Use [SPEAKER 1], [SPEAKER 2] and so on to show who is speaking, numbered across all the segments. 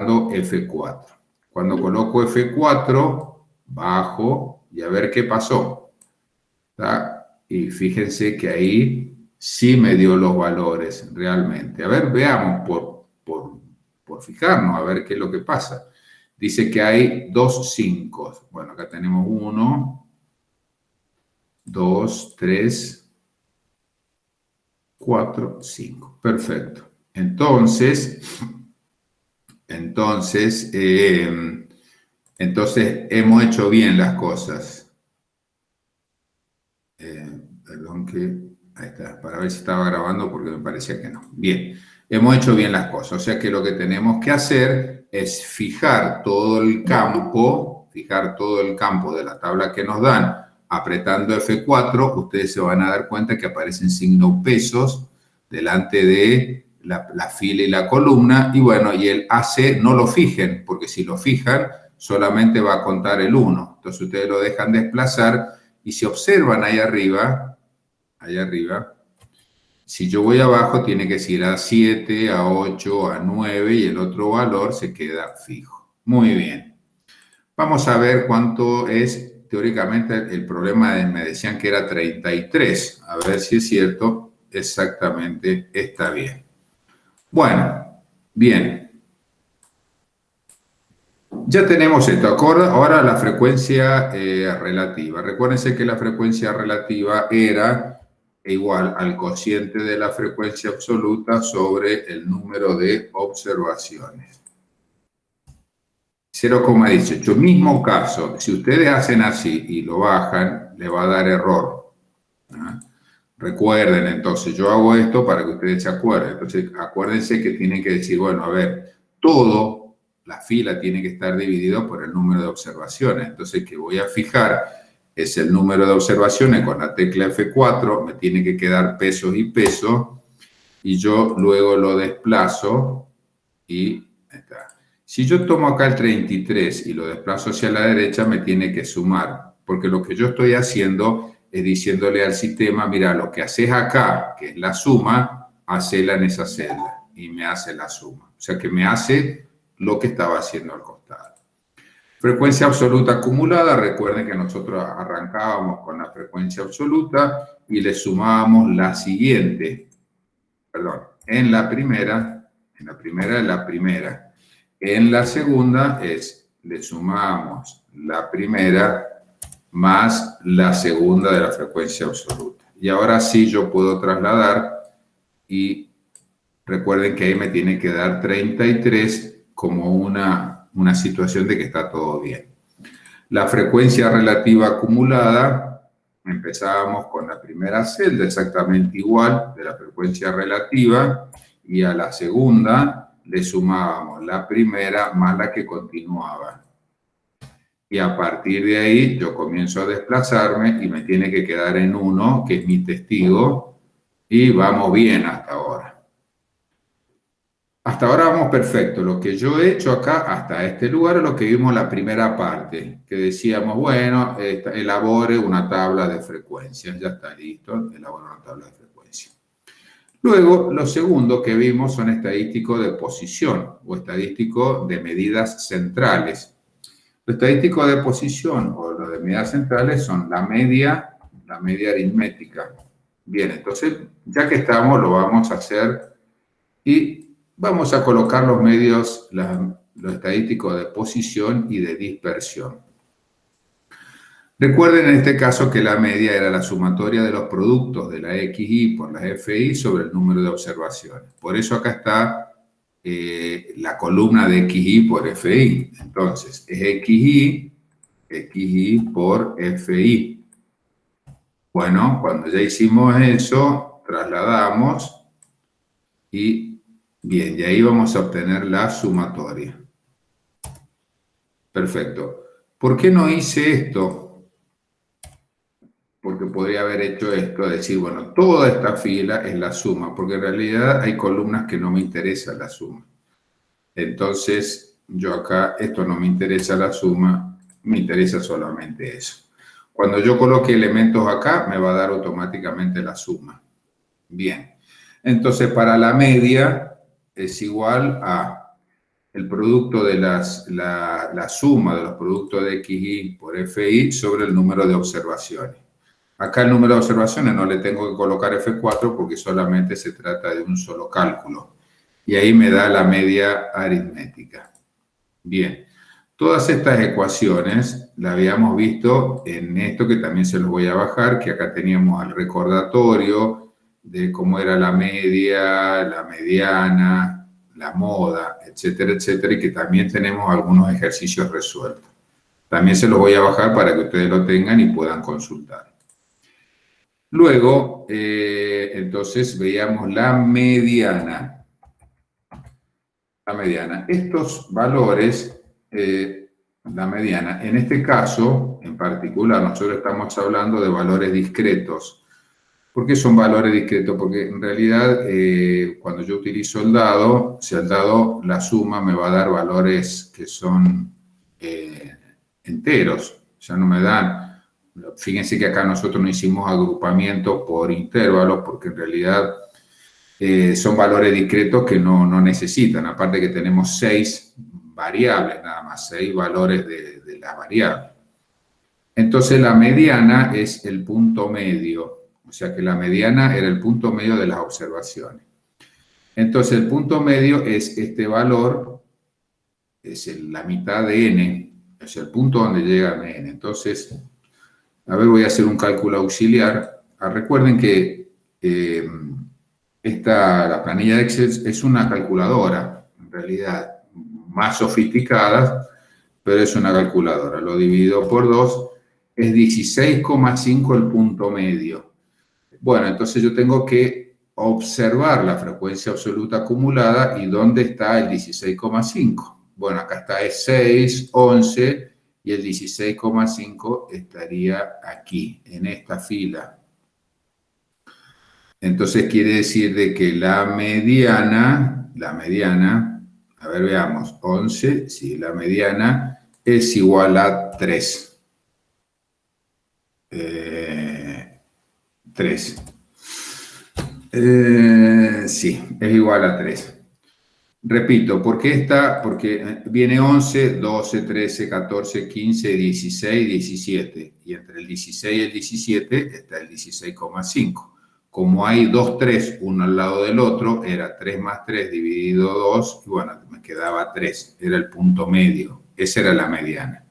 [SPEAKER 1] F4. Cuando coloco F4, bajo y a ver qué pasó. ¿Está? Y fíjense que ahí sí me dio los valores realmente. A ver, veamos por fijarnos, a ver qué es lo que pasa. Dice que hay 2 5. Bueno, acá tenemos 1, 2, 3, 4, 5. Perfecto. Entonces hemos hecho bien las cosas. Perdón que... Ahí está, para ver si estaba grabando porque me parecía que no. Bien, hemos hecho bien las cosas. O sea que lo que tenemos que hacer es fijar todo el campo de la tabla que nos dan. Apretando F4, ustedes se van a dar cuenta que aparecen signos pesos delante de la fila y la columna. Y bueno, y el AC no lo fijen, porque si lo fijan, solamente va a contar el 1. Entonces ustedes lo dejan desplazar y si observan ahí arriba, si yo voy abajo, tiene que ir a 7, a 8, a 9 y el otro valor se queda fijo. Muy bien. Vamos a ver cuánto es teóricamente el problema. Me decían que era 33. A ver si es cierto. Exactamente, está bien. Bueno, bien. Ya tenemos esto. Ahora la frecuencia relativa. Recuérdense que la frecuencia relativa era igual al cociente de la frecuencia absoluta sobre el número de observaciones. 0,18. Mismo caso, si ustedes hacen así y lo bajan, le va a dar error. ¿Ah? Recuerden, entonces, yo hago esto para que ustedes se acuerden. Entonces, acuérdense que tienen que decir, bueno, a ver, la fila tiene que estar dividido por el número de observaciones. Entonces, que voy a fijar es el número de observaciones con la tecla F4, me tiene que quedar pesos y pesos, y yo luego lo desplazo y está. Si yo tomo acá el 33 y lo desplazo hacia la derecha, me tiene que sumar, porque lo que yo estoy haciendo es diciéndole al sistema, mira, lo que haces acá, que es la suma, hacela en esa celda, y me hace la suma. O sea que me hace lo que estaba haciendo al costado. Frecuencia absoluta acumulada, recuerden que nosotros arrancábamos con la frecuencia absoluta y le sumábamos la siguiente, perdón, en la primera es la primera. En la segunda le sumamos la primera más la segunda de la frecuencia absoluta. Y ahora sí yo puedo trasladar y recuerden que ahí me tiene que dar 33 como una situación de que está todo bien. La frecuencia relativa acumulada, empezábamos con la primera celda exactamente igual de la frecuencia relativa y a la segunda le sumábamos la primera más la que continuaba. Y a partir de ahí yo comienzo a desplazarme y me tiene que quedar en 1, que es mi testigo, y vamos bien hasta ahora. Hasta ahora vamos perfecto. Lo que yo he hecho acá hasta este lugar es lo que vimos la primera parte, que decíamos, bueno, elabore una tabla de frecuencias. Ya está listo, elabore una tabla de frecuencias. Luego, lo segundo que vimos son estadísticos de posición o estadísticos de medidas centrales. Lo estadístico de posición o lo de medidas centrales son la media aritmética. Bien, entonces, ya que estamos, lo vamos a hacer y vamos a colocar los medios, los estadísticos de posición y de dispersión. Recuerden en este caso que la media era la sumatoria de los productos de la XY por la FI sobre el número de observaciones. Por eso acá está la columna de XY por FI. Entonces, es XY por FI. Bueno, cuando ya hicimos eso, trasladamos y bien, y ahí vamos a obtener la sumatoria. Perfecto. ¿Por qué no hice esto? Porque podría haber hecho esto, decir, bueno, toda esta fila es la suma, porque en realidad hay columnas que no me interesa la suma. Entonces, yo acá, esto no me interesa la suma, me interesa solamente eso. Cuando yo coloque elementos acá, me va a dar automáticamente la suma. Bien. Entonces, para la media es igual a el producto de la suma de los productos de XI por FI sobre el número de observaciones. Acá el número de observaciones no le tengo que colocar F4 porque solamente se trata de un solo cálculo. Y ahí me da la media aritmética. Bien, todas estas ecuaciones las habíamos visto en esto que también se los voy a bajar, que acá teníamos el recordatorio de cómo era la media, la mediana, la moda, etcétera, etcétera, y que también tenemos algunos ejercicios resueltos. También se los voy a bajar para que ustedes lo tengan y puedan consultar. Luego, entonces, veíamos la mediana. La mediana. Estos valores, la mediana, en este caso, en particular, nosotros estamos hablando de valores discretos. ¿Por qué son valores discretos? Porque en realidad, cuando yo utilizo el dado, si el dado, la suma me va a dar valores que son enteros, ya no me dan. Fíjense que acá nosotros no hicimos agrupamiento por intervalos, porque en realidad son valores discretos que no necesitan. Aparte que tenemos 6 variables, nada más, 6 valores de la variable. Entonces la mediana es el punto medio. O sea que la mediana era el punto medio de las observaciones. Entonces el punto medio es este valor, es la mitad de n, es el punto donde llega n. Entonces, a ver, voy a hacer un cálculo auxiliar. Recuerden que la planilla de Excel es una calculadora, en realidad más sofisticada, pero es una calculadora. Lo divido por 2, es 16,5 el punto medio. Bueno, entonces yo tengo que observar la frecuencia absoluta acumulada y ¿dónde está el 16,5? Bueno, acá está es 6, 11 y el 16,5 estaría aquí, en esta fila. Entonces quiere decir de que la mediana, a ver, veamos, 11, sí, la mediana es igual a 3. 3. Sí, es igual a 3. Repito, ¿por qué está? Porque viene 11, 12, 13, 14, 15, 16, 17. Y entre el 16 y el 17 está el 16,5. Como hay 2 3, uno al lado del otro, era 3 más 3 dividido 2, y bueno, me quedaba 3. Era el punto medio. Esa era la mediana.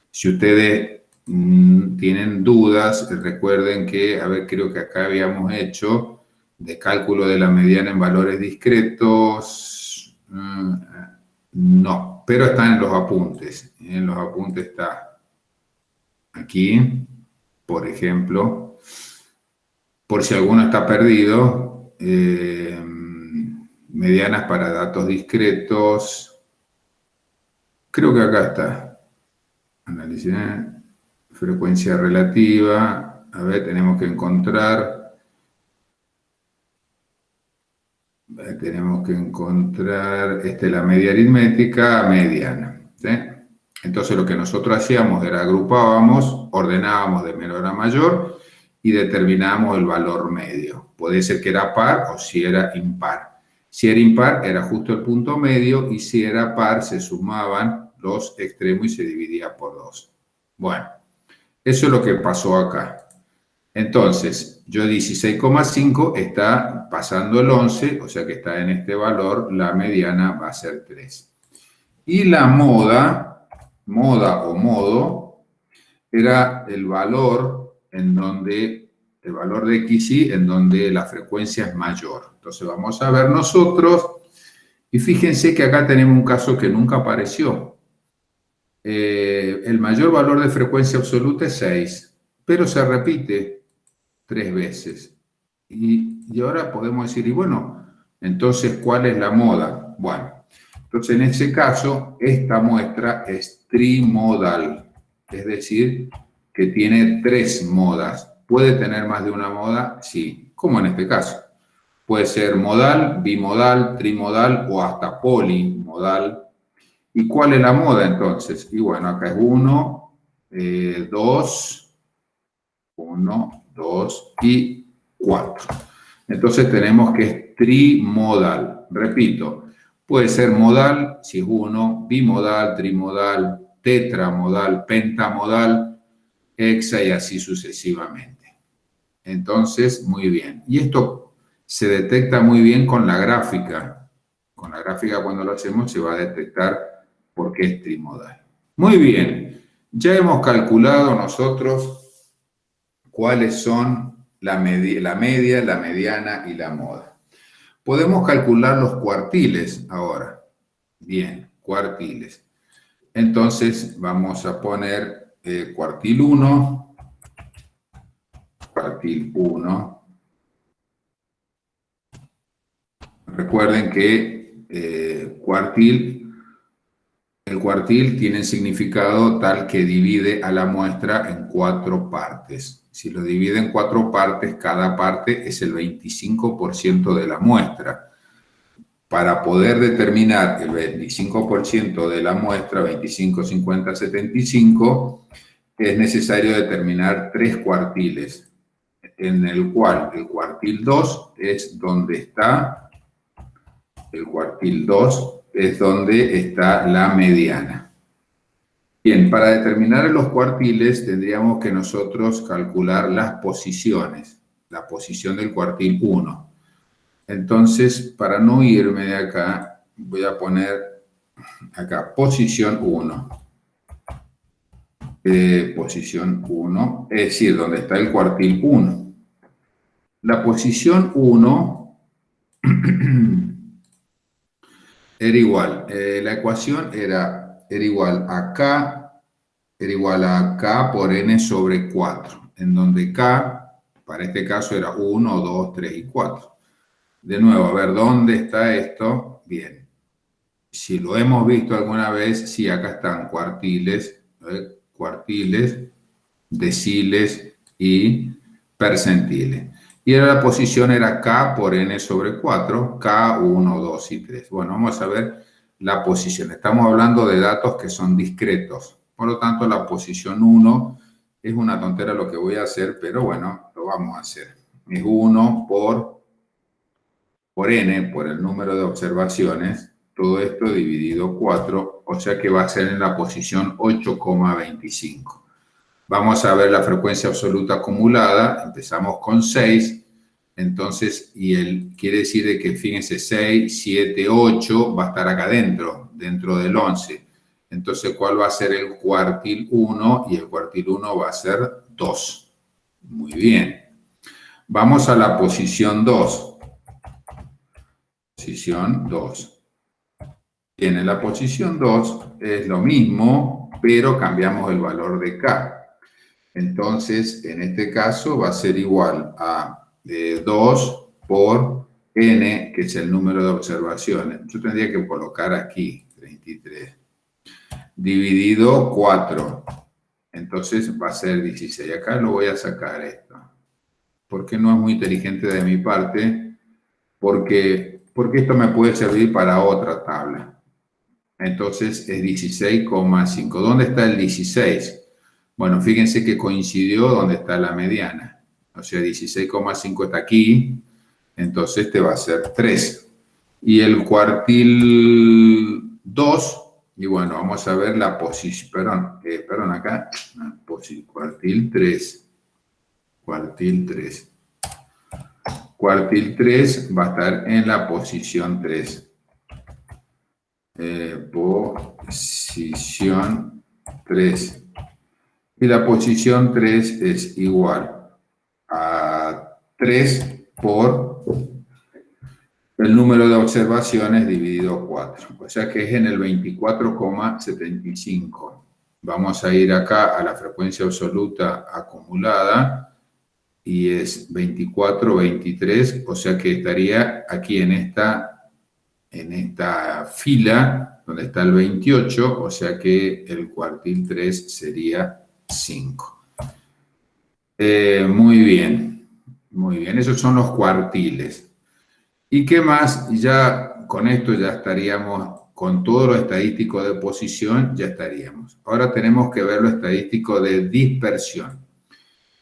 [SPEAKER 1] Si ustedes tienen dudas, recuerden que, a ver, creo que acá habíamos hecho de cálculo de la mediana en valores discretos. No, pero están en los apuntes. En los apuntes está aquí, por ejemplo, por si alguno está perdido, medianas para datos discretos. Creo que acá está. Análisis, frecuencia relativa. A ver, tenemos que encontrar la media aritmética mediana, ¿sí? Entonces lo que nosotros hacíamos era agrupábamos, ordenábamos de menor a mayor y determinábamos el valor medio. Puede ser que era par o si era impar. Si era impar era justo el punto medio y si era par se sumaban los extremos y se dividía por 2. Bueno, eso es lo que pasó acá. Entonces, yo 16,5 está pasando el 11, o sea que está en este valor, la mediana va a ser 3. Y la moda o modo, era el valor de XY en donde la frecuencia es mayor. Entonces vamos a ver nosotros, y fíjense que acá tenemos un caso que nunca apareció. El mayor valor de frecuencia absoluta es 6, pero se repite 3 veces. Y ahora podemos decir, y bueno, entonces, ¿cuál es la moda? Bueno, entonces en ese caso, esta muestra es trimodal, es decir, que tiene 3 modas. ¿Puede tener más de una moda? Sí, como en este caso. Puede ser modal, bimodal, trimodal o hasta polimodal. ¿Y cuál es la moda entonces? Y bueno, acá es 1, 2, 1, 2 y 4. Entonces tenemos que es trimodal. Repito, Puede ser modal, si es uno, bimodal, trimodal, tetramodal, pentamodal, hexa y así sucesivamente. Entonces, muy bien. Y esto se detecta muy bien con la gráfica. Con la gráfica cuando lo hacemos se va a detectar por qué es trimodal. Muy bien. Ya hemos calculado nosotros cuáles son la media, la mediana y la moda. Podemos calcular los cuartiles ahora. Bien, cuartiles. Entonces vamos a poner cuartil 1, cuartil 1. Recuerden que el cuartil tiene significado tal que divide a la muestra en 4 partes. Si lo divide en 4 partes, cada parte es el 25% de la muestra. Para poder determinar el 25% de la muestra, 25, 50, 75, es necesario determinar 3 cuartiles, en el cual el cuartil 2 es donde está, la mediana. Bien, para determinar los cuartiles tendríamos que nosotros calcular las posiciones, la posición del cuartil 1. Entonces, para no irme de acá, voy a poner acá posición 1. Posición 1, es decir, donde está el cuartil 1. La posición 1 era igual, la ecuación era igual a K por N sobre 4, en donde K, para este caso, era 1, 2, 3 y 4. De nuevo, a ver, ¿dónde está esto? Bien. Si lo hemos visto alguna vez, sí, acá están cuartiles, deciles y percentiles. Y la posición era K por N sobre 4, K, 1, 2 y 3. Bueno, vamos a ver la posición. Estamos hablando de datos que son discretos. Por lo tanto, la posición 1 es una tontera lo que voy a hacer, pero bueno, lo vamos a hacer. Es 1 por N, por el número de observaciones, todo esto dividido 4, o sea que va a ser en la posición 8,25. Vamos a ver la frecuencia absoluta acumulada, empezamos con 6, entonces, quiere decir de que, fíjense, 6, 7, 8 va a estar acá dentro del 11. Entonces, ¿cuál va a ser el cuartil 1? Y el cuartil 1 va a ser 2. Muy bien. Vamos a la posición 2. Posición 2. Bien, en la posición 2 es lo mismo, pero cambiamos el valor de K. Entonces, en este caso va a ser igual a 2 por N, que es el número de observaciones. Yo tendría que colocar aquí 33. Dividido 4. Entonces va a ser 16. Acá lo voy a sacar esto. Porque no es muy inteligente de mi parte. Porque esto me puede servir para otra tabla. Entonces es 16,5. ¿Dónde está el 16? Bueno, fíjense que coincidió donde está la mediana. O sea, 16,5 está aquí. Entonces este va a ser 3. Y el cuartil 2, y bueno, vamos a ver la posición, perdón, acá, cuartil 3. Cuartil 3. Cuartil 3 va a estar en la posición 3. Posición 3. Y la posición 3 es igual a 3 por el número de observaciones dividido 4. O sea que es en el 24,75. Vamos a ir acá a la frecuencia absoluta acumulada y es 24,23. O sea que estaría aquí en esta fila donde está el 28, o sea que el cuartil 3 sería 5. Muy bien, esos son los cuartiles. ¿Y qué más? Ya con esto ya estaríamos, con todo lo estadístico de posición, ya estaríamos. Ahora tenemos que ver lo estadístico de dispersión.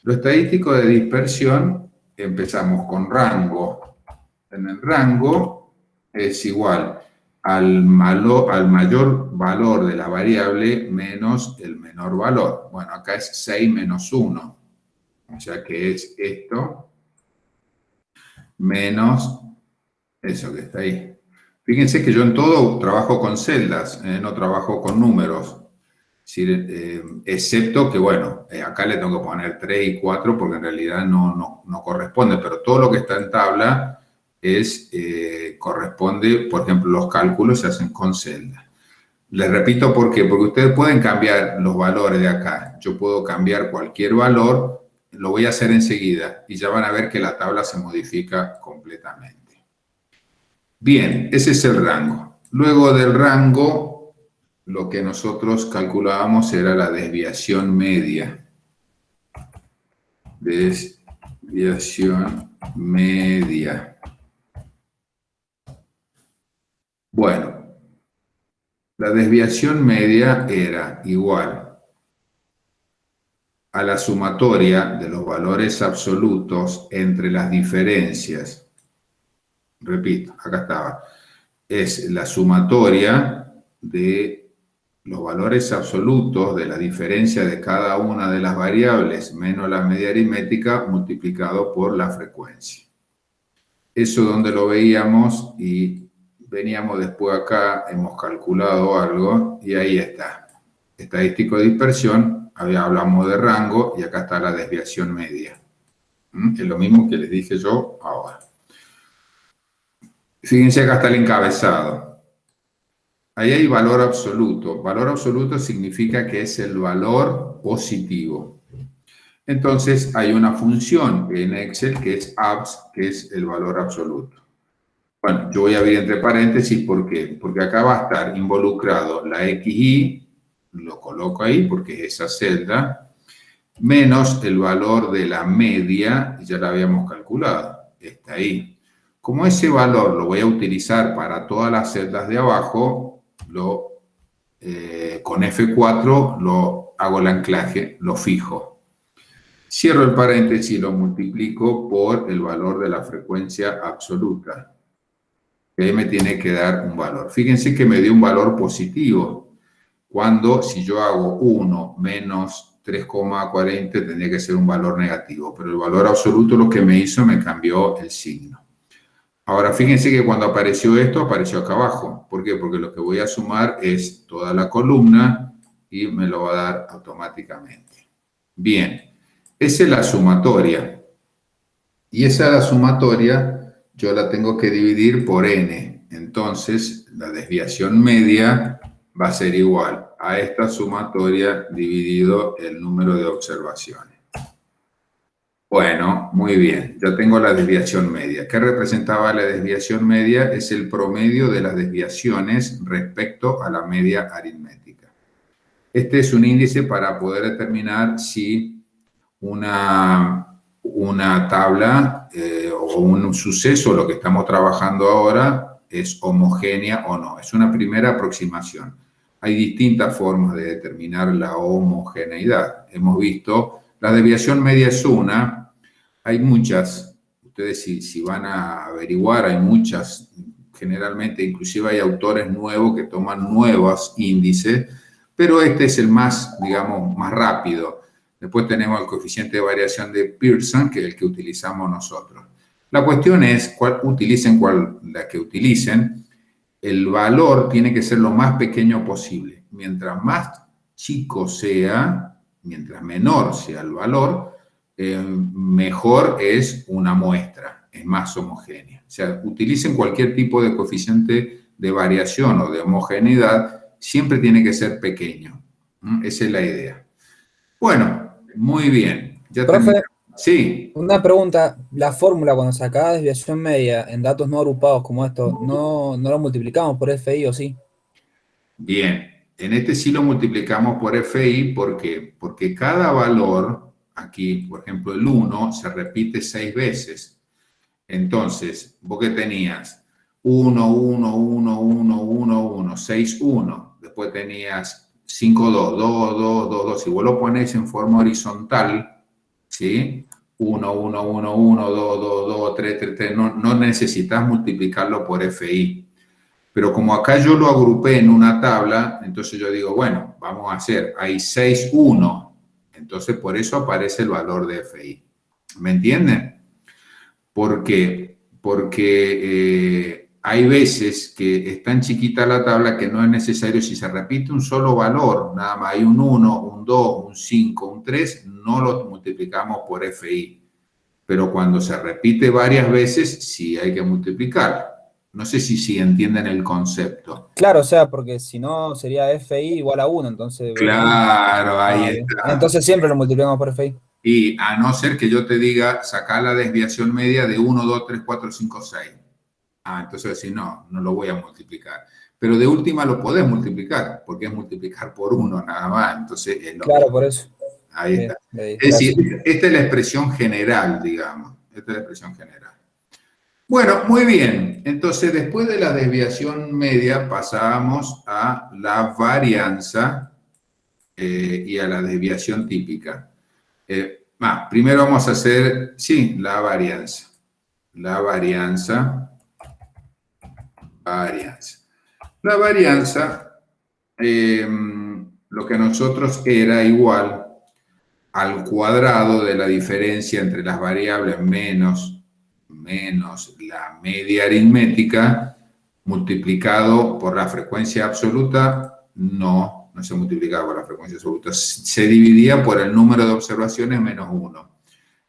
[SPEAKER 1] Lo estadístico de dispersión, empezamos con rango. En el rango es igual al mayor valor de la variable menos el menor valor. Bueno, acá es 6 menos 1. O sea que es esto menos eso que está ahí. Fíjense que yo en todo trabajo con celdas, no trabajo con números. Excepto que, bueno, acá le tengo que poner 3 y 4 porque en realidad no corresponde, pero todo lo que está en tabla corresponde, por ejemplo, los cálculos se hacen con celda. Les repito por qué, porque ustedes pueden cambiar los valores de acá. Yo puedo cambiar cualquier valor, lo voy a hacer enseguida y ya van a ver que la tabla se modifica completamente. Bien, ese es el rango. Luego del rango, lo que nosotros calculábamos era la desviación media. Desviación media. Bueno, la desviación media era igual a la sumatoria de los valores absolutos entre las diferencias. Repito, acá estaba. Es la sumatoria de los valores absolutos de la diferencia de cada una de las variables menos la media aritmética multiplicado por la frecuencia. Eso donde lo veíamos y veníamos después acá, hemos calculado algo y ahí está. Estadístico de dispersión, hablamos de rango y acá está la desviación media. Es lo mismo que les dije yo ahora. Fíjense, acá está el encabezado. Ahí hay valor absoluto. Valor absoluto significa que es el valor positivo. Entonces, hay una función en Excel que es abs, que es el valor absoluto. Bueno, yo voy a abrir entre paréntesis, ¿por qué? Porque acá va a estar involucrado la XY, lo coloco ahí porque es esa celda, menos el valor de la media, ya la habíamos calculado, está ahí. Como ese valor lo voy a utilizar para todas las celdas de abajo, con F4 lo hago el anclaje, lo fijo. Cierro el paréntesis y lo multiplico por el valor de la frecuencia absoluta. Que ahí me tiene que dar un valor. Fíjense que me dio un valor positivo. Cuando si yo hago 1 menos 3,40 tendría que ser un valor negativo. Pero el valor absoluto lo que me hizo me cambió el signo. Ahora, fíjense que cuando apareció esto, apareció acá abajo. ¿Por qué? Porque lo que voy a sumar es toda la columna y me lo va a dar automáticamente. Bien, esa es la sumatoria. Y esa la sumatoria yo la tengo que dividir por n. Entonces, la desviación media va a ser igual a esta sumatoria dividido el número de observaciones. Bueno, muy bien, ya tengo la desviación media. ¿Qué representaba la desviación media? Es el promedio de las desviaciones respecto a la media aritmética. Este es un índice para poder determinar si una tabla o un suceso, lo que estamos trabajando ahora, es homogénea o no. Es una primera aproximación. Hay distintas formas de determinar la homogeneidad. Hemos visto, la desviación media es una. Hay muchas, ustedes si van a averiguar, hay muchas, generalmente inclusive hay autores nuevos que toman nuevos índices, pero este es el más, digamos, más rápido. Después tenemos el coeficiente de variación de Pearson, que es el que utilizamos nosotros. La cuestión es, la que utilicen, el valor tiene que ser lo más pequeño posible. Mientras más chico sea, mientras menor sea el valor, mejor es una muestra, es más homogénea. O sea, utilicen cualquier tipo de coeficiente de variación o de homogeneidad, siempre tiene que ser pequeño. Esa es la idea. Bueno, muy bien. Ya
[SPEAKER 2] Profe,
[SPEAKER 1] sí.
[SPEAKER 2] una pregunta. La fórmula cuando sacaba desviación media en datos no agrupados como estos, ¿no lo multiplicamos por FI o sí?
[SPEAKER 1] Bien. En este sí lo multiplicamos por FI. ¿Por qué? Porque cada valor, aquí, por ejemplo, el 1, se repite 6 veces. Entonces, vos que tenías 1, 1, 1, 1, 1, 1, 6, 1. Después tenías 5, 2, 2, 2, 2, 2. Si vos lo pones en forma horizontal, ¿sí? 1, 1, 1, 1, 2, 2, 2, 3, 3, 3. No necesitas multiplicarlo por FI. Pero como acá yo lo agrupé en una tabla, entonces yo digo, bueno, vamos a hacer, hay 6, 1. Entonces por eso aparece el valor de FI. ¿Me entienden? ¿Por qué? Porque hay veces que es tan chiquita la tabla que no es necesario, si se repite un solo valor, nada más hay un 1, un 2, un 5, un 3, no lo multiplicamos por FI. Pero cuando se repite varias veces, sí hay que multiplicar. No sé si entienden el concepto.
[SPEAKER 2] Claro, o sea, porque si no sería FI igual a 1, entonces debería 1.
[SPEAKER 1] Claro, ahí
[SPEAKER 2] Ah, bien.
[SPEAKER 1] está.
[SPEAKER 2] Entonces siempre lo multiplicamos por FI.
[SPEAKER 1] Y a no ser que yo te diga, sacar la desviación media de 1, 2, 3, 4, 5, 6. Ah, entonces si no, no lo voy a multiplicar. Pero de última lo podés multiplicar, porque es multiplicar por 1 nada más. Entonces es lo
[SPEAKER 2] Claro,
[SPEAKER 1] mismo.
[SPEAKER 2] por eso.
[SPEAKER 1] Ahí está.
[SPEAKER 2] Bien, bien,
[SPEAKER 1] Es decir,
[SPEAKER 2] gracias.
[SPEAKER 1] esta es la expresión general, digamos. Esta es la expresión general. Bueno, muy bien. Entonces, después de la desviación media, pasamos a la varianza y a la desviación típica. Primero vamos a hacer, sí, la varianza. La varianza. Varianza. La varianza, lo que nosotros era igual al cuadrado de la diferencia entre las variables menos la media aritmética multiplicado por la frecuencia absoluta, no se multiplicaba por la frecuencia absoluta, se dividía por el número de observaciones menos 1.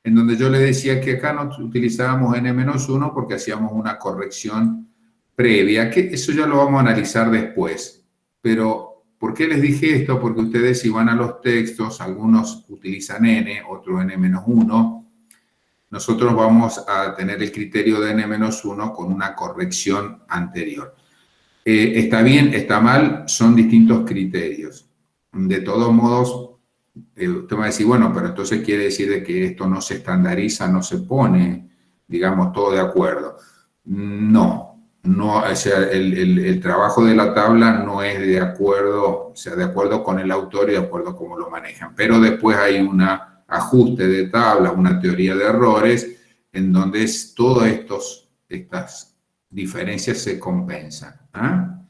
[SPEAKER 1] En donde yo le decía que acá no utilizábamos n-1 porque hacíamos una corrección previa, que eso ya lo vamos a analizar después. Pero, ¿por qué les dije esto? Porque ustedes si van a los textos, algunos utilizan n, otros n-1, nosotros vamos a tener el criterio de n-1 con una corrección anterior. Está bien, está mal, son distintos criterios. De todos modos, usted va a decir, bueno, pero entonces quiere decir de que esto no se estandariza, no se pone, digamos, todo de acuerdo. No, o sea, el trabajo de la tabla no es de acuerdo, o sea, de acuerdo con el autor y de acuerdo a cómo lo manejan. Pero después hay un ajuste de tabla, una teoría de errores, en donde todas estas diferencias se compensan. ¿Ah?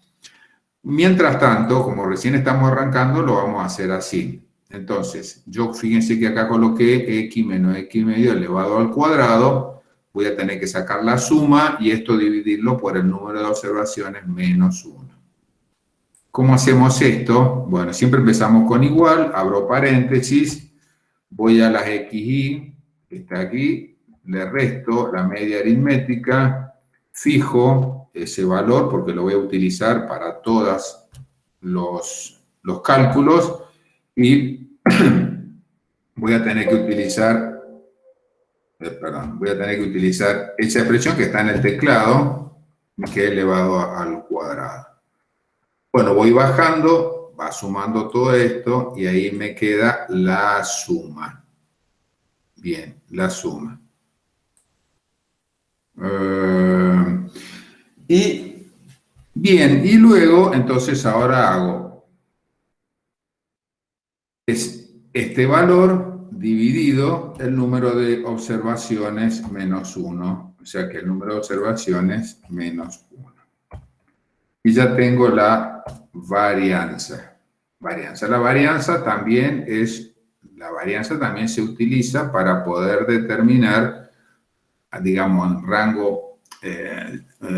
[SPEAKER 1] Mientras tanto, como recién estamos arrancando, lo vamos a hacer así. Entonces, yo fíjense que acá coloqué x menos x medio elevado al cuadrado. Voy a tener que sacar la suma y esto dividirlo por el número de observaciones menos 1. ¿Cómo hacemos esto? Bueno, siempre empezamos con igual, abro paréntesis, voy a las xy, que está aquí, le resto la media aritmética, fijo ese valor porque lo voy a utilizar para todos los cálculos y voy a tener que utilizar, esa expresión que está en el teclado, que es elevado al cuadrado. Bueno, voy bajando, va sumando todo esto y ahí me queda la suma. Bien, la suma. Y luego, entonces ahora hago este valor dividido el número de observaciones menos 1. O sea que el número de observaciones menos 1. Y ya tengo la varianza. La varianza también se utiliza para poder determinar, digamos, en rango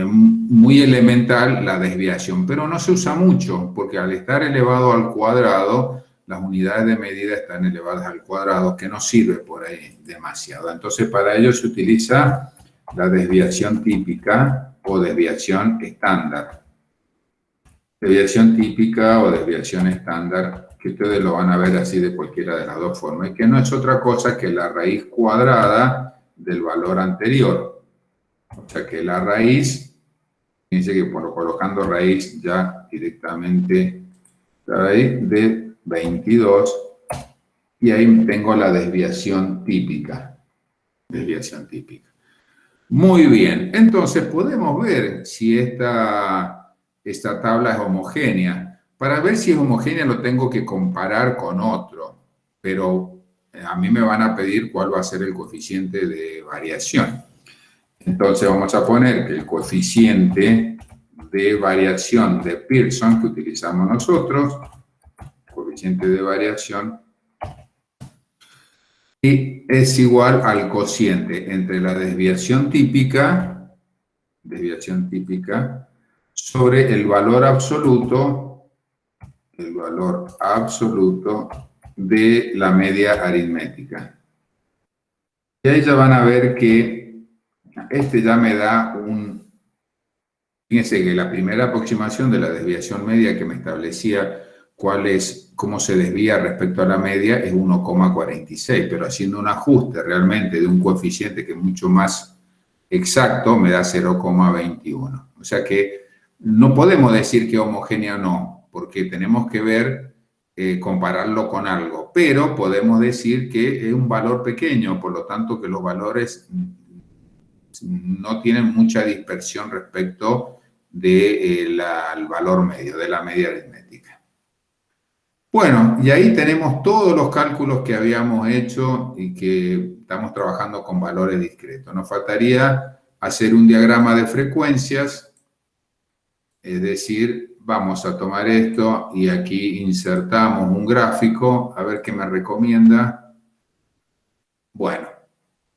[SPEAKER 1] muy elemental la desviación, pero no se usa mucho porque al estar elevado al cuadrado, las unidades de medida están elevadas al cuadrado, que no sirve por ahí demasiado. Entonces, para ello se utiliza la desviación típica o desviación estándar. Desviación típica o desviación estándar, que ustedes lo van a ver así de cualquiera de las dos formas, y que no es otra cosa que la raíz cuadrada del valor anterior. O sea que la raíz, fíjense que colocando raíz ya directamente ahí, de 22, y ahí tengo la desviación típica. Desviación típica. Muy bien, entonces podemos ver si esta tabla es homogénea. Para ver si es homogénea lo tengo que comparar con otro, pero a mí me van a pedir cuál va a ser el coeficiente de variación. Entonces vamos a poner que el coeficiente de variación de Pearson que utilizamos nosotros, coeficiente de variación, y es igual al cociente entre la desviación típica sobre el valor absoluto de la media aritmética. Y ahí ya van a ver que este ya me da un... Fíjense que la primera aproximación de la desviación media que me establecía cómo se desvía respecto a la media es 1,46, pero haciendo un ajuste realmente de un coeficiente que es mucho más exacto, me da 0,21. O sea que no podemos decir que es homogénea o no, porque tenemos que ver, compararlo con algo, pero podemos decir que es un valor pequeño, por lo tanto que los valores no tienen mucha dispersión respecto del valor medio, de la media aritmética. Bueno, y ahí tenemos todos los cálculos que habíamos hecho y que estamos trabajando con valores discretos. Nos faltaría hacer un diagrama de frecuencias, es decir, vamos a tomar esto y aquí insertamos un gráfico, a ver qué me recomienda. Bueno,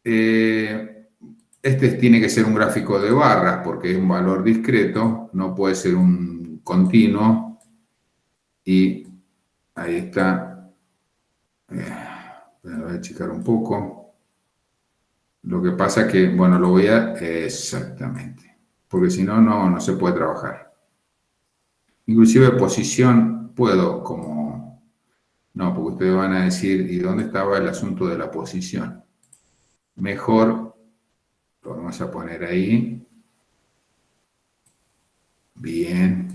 [SPEAKER 1] este tiene que ser un gráfico de barras porque es un valor discreto, no puede ser un continuo. Y ahí está. Voy a checar un poco. Lo que pasa que, bueno, lo voy a... Exactamente. Porque si no, no se puede trabajar. Inclusive posición puedo como... No, porque ustedes van a decir, ¿y dónde estaba el asunto de la posición? Mejor lo vamos a poner ahí. Bien.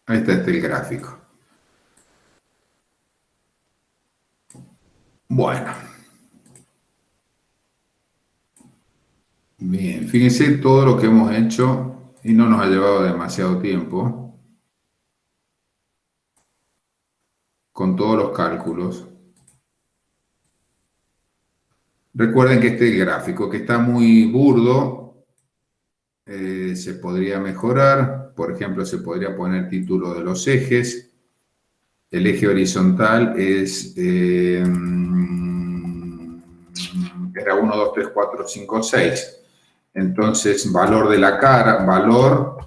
[SPEAKER 1] Ahí está el gráfico. Bueno. Bien, fíjense todo lo que hemos hecho y no nos ha llevado demasiado tiempo con todos los cálculos. Recuerden que este es el gráfico, que está muy burdo, se podría mejorar. Por ejemplo, se podría poner título de los ejes. El eje horizontal es... era 1, 2, 3, 4, 5, 6. Entonces, valor de la cara, valor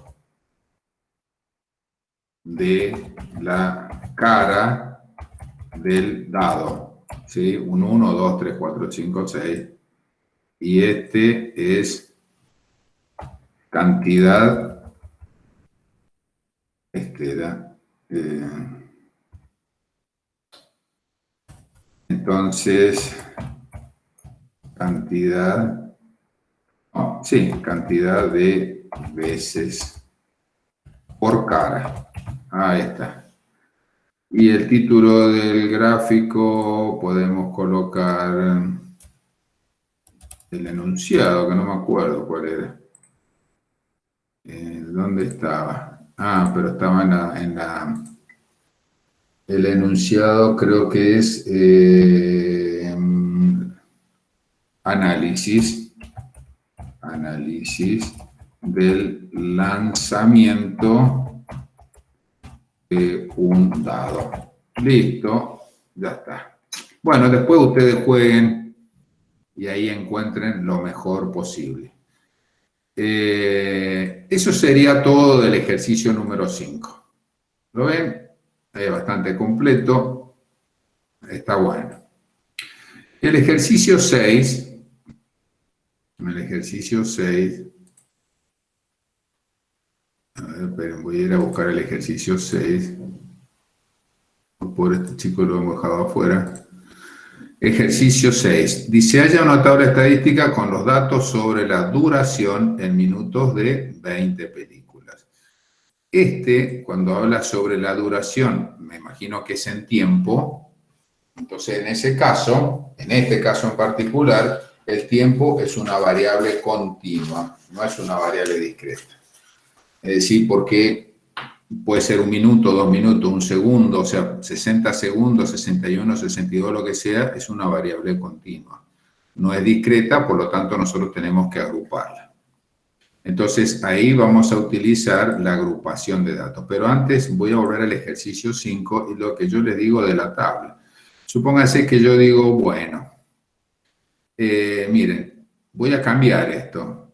[SPEAKER 1] de la cara del dado, ¿sí? 1, 1, 2, 3, 4, 5, 6. Y este es cantidad, entonces, cantidad, cantidad de veces por cara. Ahí está. Y el título del gráfico podemos colocar el enunciado, que no me acuerdo cuál era. ¿Dónde estaba? Ah, pero estaba el enunciado creo que es análisis del lanzamiento de un dado. Listo, ya está. Bueno, después ustedes jueguen y ahí encuentren lo mejor posible. Eso sería todo del ejercicio número 5. ¿Lo ven? Es bastante completo. Está bueno. El ejercicio 6. El ejercicio 6. A ver, esperen, voy a ir a buscar el ejercicio 6. Por este chico lo hemos dejado afuera. Ejercicio 6. Dice, haya una tabla estadística con los datos sobre la duración en minutos de 20 películas. Cuando habla sobre la duración, me imagino que es en tiempo. Entonces, en este caso en particular, el tiempo es una variable continua, no es una variable discreta. Es decir, porque puede ser 1 minuto, 2 minutos, 1 segundo, o sea, 60 segundos, 61, 62, lo que sea, es una variable continua. No es discreta, por lo tanto nosotros tenemos que agruparla. Entonces, ahí vamos a utilizar la agrupación de datos. Pero antes voy a volver al ejercicio 5 y lo que yo les digo de la tabla. Supóngase que yo digo, bueno, miren, voy a cambiar esto.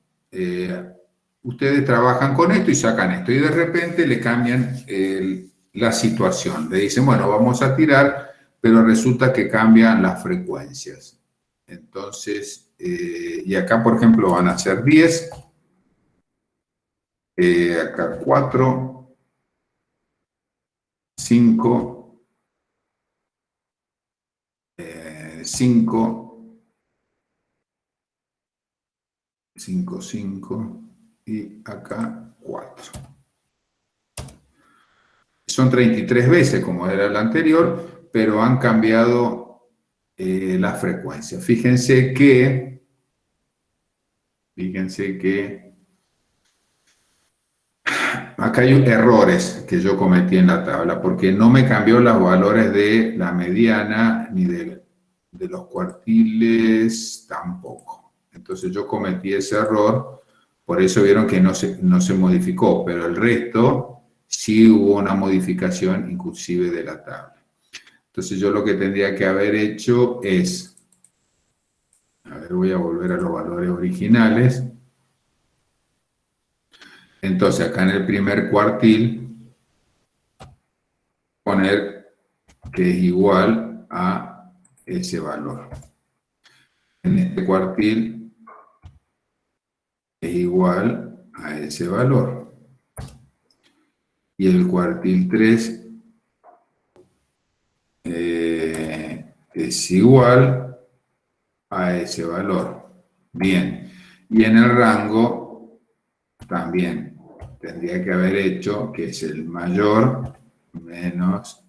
[SPEAKER 1] Ustedes trabajan con esto y sacan esto. Y de repente le cambian la situación. Le dicen, bueno, vamos a tirar, pero resulta que cambian las frecuencias. Entonces, y acá, por ejemplo, van a ser 10. Acá 4, 5, 5, 5, 5 y acá 4. Son 33 veces como era el anterior, pero han cambiado la frecuencia. Fíjense que acá hay errores que yo cometí en la tabla, porque no me cambió los valores de la mediana ni de los cuartiles tampoco. Entonces yo cometí ese error, por eso vieron que no se modificó, pero el resto sí hubo una modificación inclusive de la tabla. Entonces yo lo que tendría que haber hecho es, a ver, voy a volver a los valores originales. Entonces acá en el primer cuartil, poner que es igual a ese valor. En este cuartil es igual a ese valor. Y el cuartil 3 es igual a ese valor. Bien. Y en el rango también tendría que haber hecho que es el mayor menos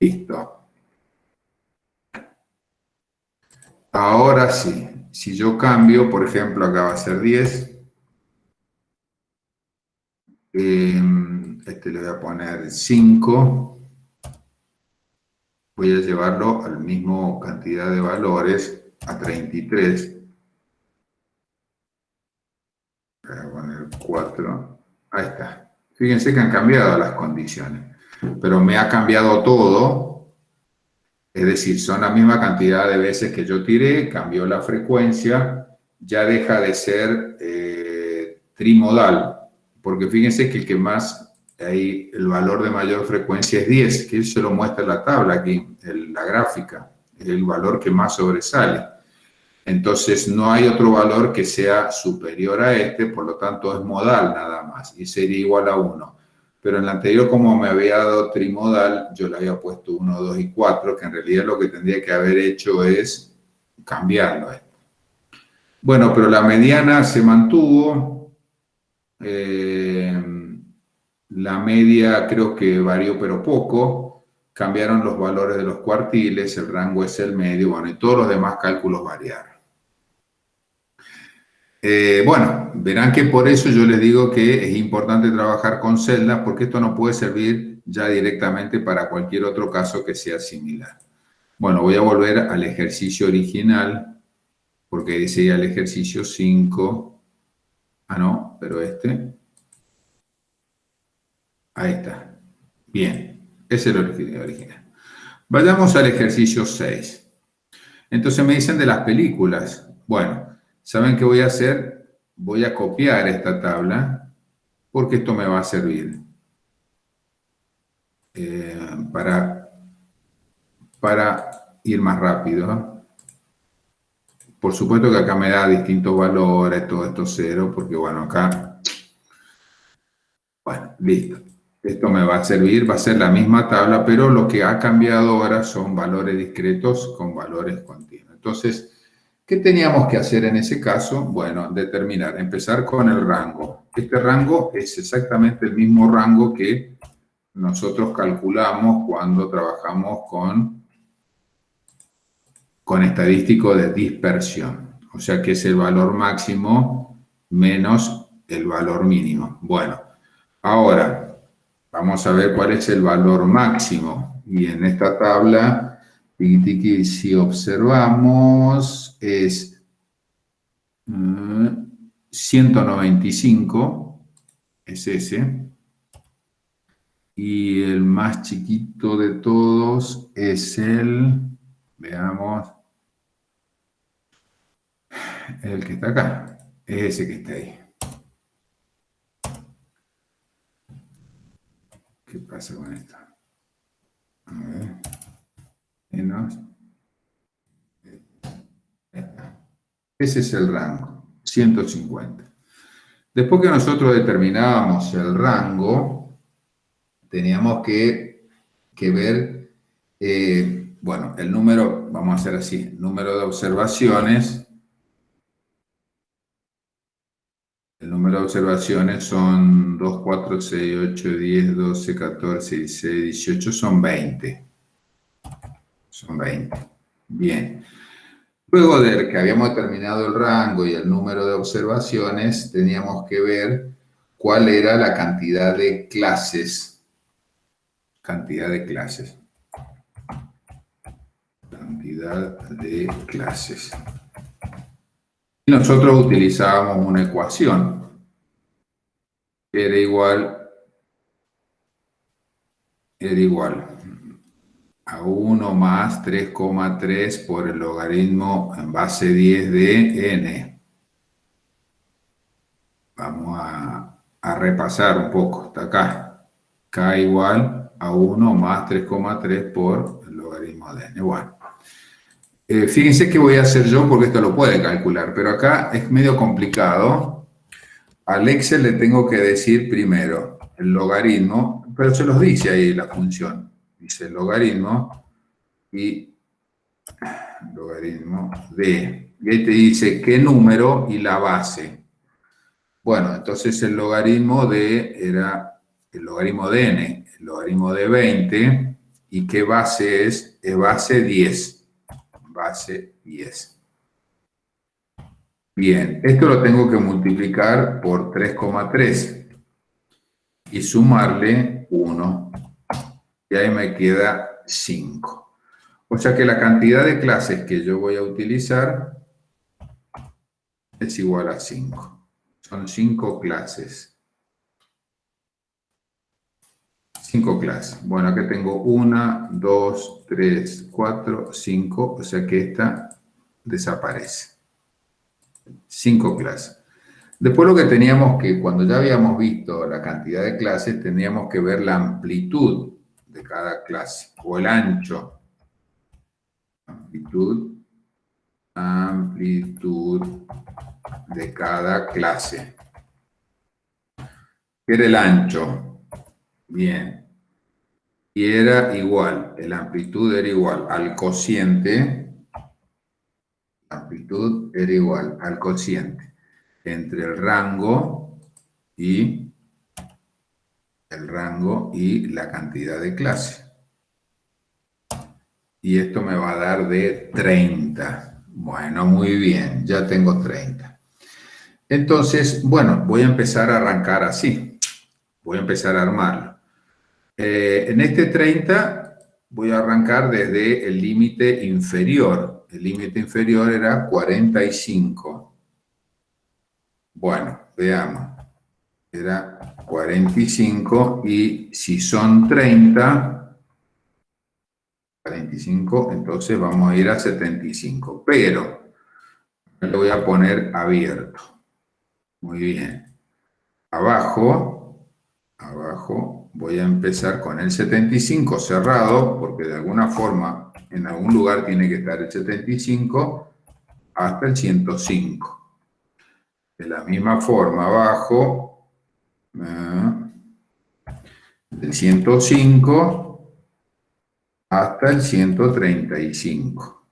[SPEAKER 1] listo. Ahora sí, si yo cambio, por ejemplo, acá va a ser 10. Este le voy a poner 5. Voy a llevarlo al mismo cantidad de valores, a 33. Voy a poner 4. Ahí está. Fíjense que han cambiado las condiciones, pero me ha cambiado todo. Es decir, son la misma cantidad de veces que yo tiré, cambió la frecuencia, ya deja de ser trimodal, porque fíjense que el que más, ahí el valor de mayor frecuencia es 10, que se lo muestra la tabla aquí, la gráfica, el valor que más sobresale. Entonces no hay otro valor que sea superior a este, por lo tanto es modal nada más, y sería igual a 1. Pero en la anterior, como me había dado trimodal, yo le había puesto 1, 2 y 4, que en realidad lo que tendría que haber hecho es cambiarlo. Bueno, pero la mediana se mantuvo. La media creo que varió, pero poco. Cambiaron los valores de los cuartiles, el rango es el medio, bueno, y todos los demás cálculos variaron. Bueno, verán que por eso yo les digo que es importante trabajar con celdas, porque esto no puede servir ya directamente para cualquier otro caso que sea similar. Bueno, voy a volver al ejercicio original, porque decía el ejercicio 5. Ah, no, pero este. Ahí está. Bien, ese es el original. Vayamos al ejercicio 6. Entonces me dicen de las películas. Bueno, ¿saben qué voy a hacer? Voy a copiar esta tabla porque esto me va a servir para ir más rápido. Por supuesto que acá me da distintos valores, todo esto 0, porque bueno, acá, bueno, listo. Esto me va a servir, va a ser la misma tabla, pero lo que ha cambiado ahora son valores discretos con valores continuos. Entonces, ¿qué teníamos que hacer en ese caso? Bueno, determinar, empezar con el rango. Este rango es exactamente el mismo rango que nosotros calculamos cuando trabajamos con estadístico de dispersión. O sea que es el valor máximo menos el valor mínimo. Bueno, ahora vamos a ver cuál es el valor máximo. Y en esta tabla, si observamos, es 195 es ese. Y el más chiquito de todos es el, veamos, el que está acá. Es ese que está ahí. ¿Qué pasa con esto? A ver. Menos. Ese es el rango, 150. Después que nosotros determinábamos el rango, teníamos que ver, bueno, el número, vamos a hacer así, el número de observaciones. El número de observaciones son 2, 4, 6, 8, 10, 12, 14, 16, 18, son 20. Son 20. Bien. Luego de que habíamos determinado el rango y el número de observaciones, teníamos que ver cuál era la cantidad de clases. Cantidad de clases. Cantidad de clases. Y nosotros utilizábamos una ecuación que era igual a 1 más 3,3 por el logaritmo en base 10 de n. Vamos a repasar un poco, está acá. K igual a 1 más 3,3 por el logaritmo de n. Bueno, fíjense qué voy a hacer yo porque esto lo puede calcular, pero acá es medio complicado. Al Excel le tengo que decir primero el logaritmo, pero se los dice ahí la función. Dice el logaritmo y logaritmo de. Y ahí te dice qué número y la base. Bueno, entonces el logaritmo de era el logaritmo de n, el logaritmo de 20. ¿Y qué base es? Es base 10. Base 10. Bien, esto lo tengo que multiplicar por 3,3 y sumarle 1. Y ahí me queda 5. O sea que la cantidad de clases que yo voy a utilizar es igual a 5. Son 5 clases. 5 clases. Bueno, acá tengo 1, 2, 3, 4, 5. O sea que esta desaparece. 5 clases. Después lo que teníamos que, cuando ya habíamos visto la cantidad de clases, teníamos que ver la amplitud de cada clase, o el ancho. Amplitud de cada clase. ¿Qué era el ancho? Bien. Y era igual, la amplitud era igual al cociente. La amplitud era igual al cociente entre el rango y la cantidad de clase. Y esto me va a dar de 30. Bueno, muy bien, ya tengo 30. Entonces, bueno, voy a empezar a arrancar así. Voy a empezar a armarlo. En este 30 voy a arrancar desde el límite inferior. El límite inferior era 45. Bueno, veamos. Era 45 y si son 30, 45, entonces vamos a ir a 75. Pero lo voy a poner abierto. Muy bien. Abajo voy a empezar con el 75 cerrado, porque de alguna forma, en algún lugar tiene que estar el 75, hasta el 105. De la misma forma, abajo, del 105 hasta el 135.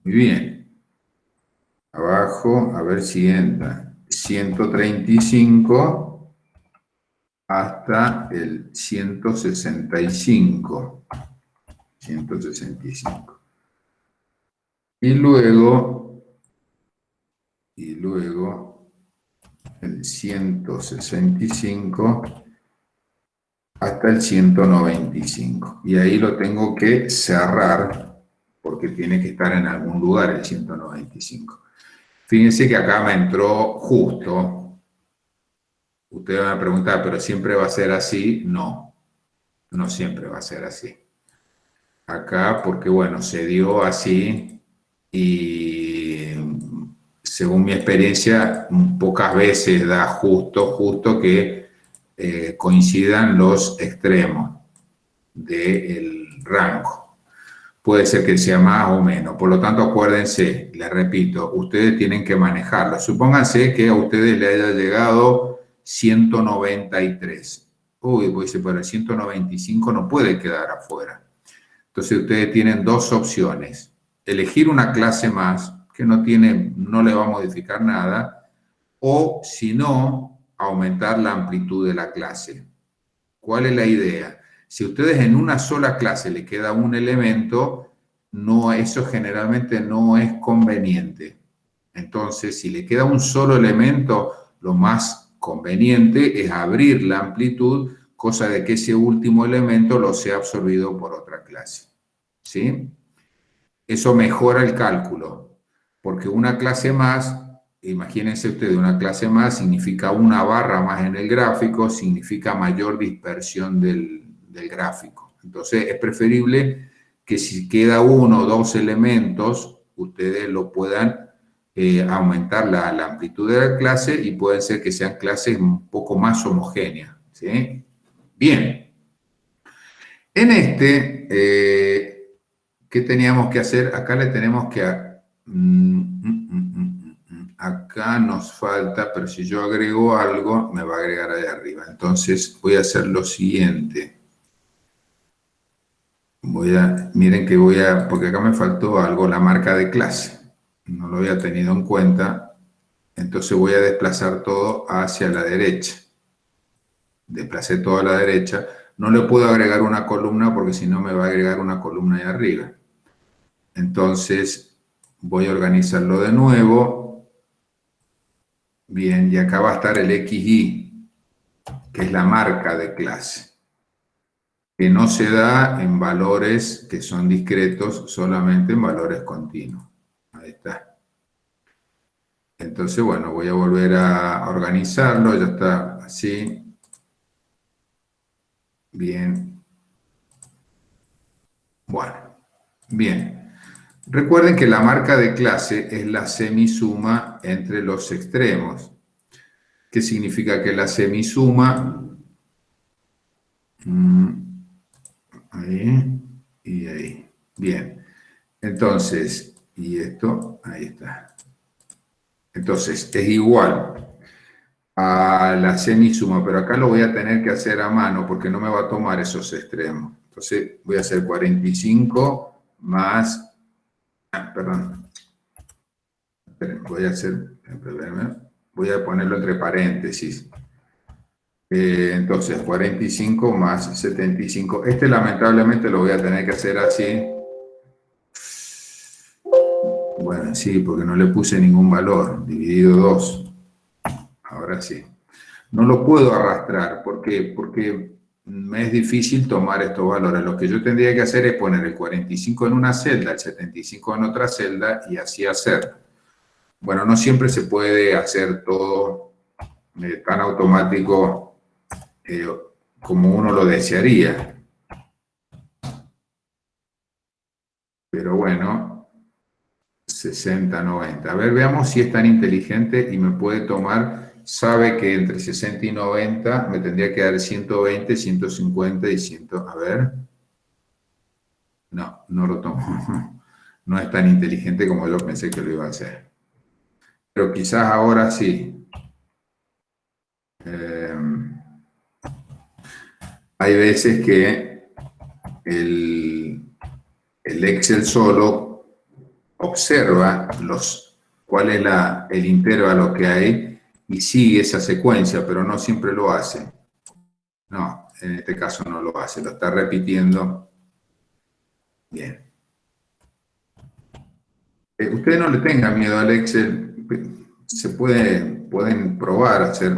[SPEAKER 1] Muy bien. Abajo, a ver si entra. 135 hasta el 165. 165. Y luego el 165 hasta el 195. Y ahí lo tengo que cerrar porque tiene que estar en algún lugar el 195. Fíjense que acá me entró justo. Ustedes van a preguntar, ¿pero siempre va a ser así? No, no siempre va a ser así. Acá, porque bueno, se dio así y según mi experiencia, pocas veces da justo que coincidan los extremos del rango. Puede ser que sea más o menos. Por lo tanto, acuérdense, les repito, ustedes tienen que manejarlo. Supónganse que a ustedes le haya llegado 193. Uy, pues por el 195 no puede quedar afuera. Entonces ustedes tienen dos opciones. Elegir una clase más que no le va a modificar nada, o si no, aumentar la amplitud de la clase. ¿Cuál es la idea? Si ustedes en una sola clase le queda un elemento, eso generalmente no es conveniente. Entonces, si le queda un solo elemento, lo más conveniente es abrir la amplitud, cosa de que ese último elemento lo sea absorbido por otra clase. ¿Sí? Eso mejora el cálculo, porque una clase más, imagínense ustedes, una clase más significa una barra más en el gráfico, significa mayor dispersión del gráfico. Entonces es preferible que si queda uno o dos elementos, ustedes lo puedan aumentar la amplitud de la clase y pueden ser que sean clases un poco más homogéneas. ¿Sí? Bien. En ¿qué teníamos que hacer? Acá le tenemos que... Acá nos falta, pero si yo agrego algo, me va a agregar allá arriba. Entonces voy a hacer lo siguiente. Miren que porque acá me faltó algo, la marca de clase. No lo había tenido en cuenta. Entonces voy a desplazar todo hacia la derecha. Desplacé todo a la derecha. No le puedo agregar una columna porque si no me va a agregar una columna ahí arriba. Entonces voy a organizarlo de nuevo. Bien, y acá va a estar el XY, que es la marca de clase, que no se da en valores que son discretos, solamente en valores continuos. Ahí está. Entonces, bueno, voy a volver a organizarlo, ya está así. Bien. Bueno, bien. Recuerden que la marca de clase es la semisuma entre los extremos. ¿Qué significa que la semisuma? Ahí y ahí. Bien. Entonces, y esto, ahí está. Entonces, es igual a la semisuma, pero acá lo voy a tener que hacer a mano porque no me va a tomar esos extremos. Entonces, voy a hacer 45 más, perdón, voy a ponerlo entre paréntesis. Entonces, 45 más 75. Lamentablemente lo voy a tener que hacer así. Bueno, sí, porque no le puse ningún valor. Dividido 2. Ahora sí. No lo puedo arrastrar. ¿Por qué? Porque me es difícil tomar estos valores. Lo que yo tendría que hacer es poner el 45 en una celda, el 75 en otra celda y así hacer. Bueno, no siempre se puede hacer todo tan automático como uno lo desearía. Pero bueno, 60, 90. A ver, veamos si es tan inteligente y me puede tomar, sabe que entre 60 y 90 me tendría que dar 120, 150 y 100. A ver. No, no lo tomo. No es tan inteligente como yo pensé que lo iba a hacer. Pero quizás ahora sí. Hay veces que el Excel solo observa cuál es el intervalo que hay y sigue esa secuencia, pero no siempre lo hace. No, en este caso no lo hace, lo está repitiendo. Bien. Ustedes no le tengan miedo al Excel, pueden probar a hacer.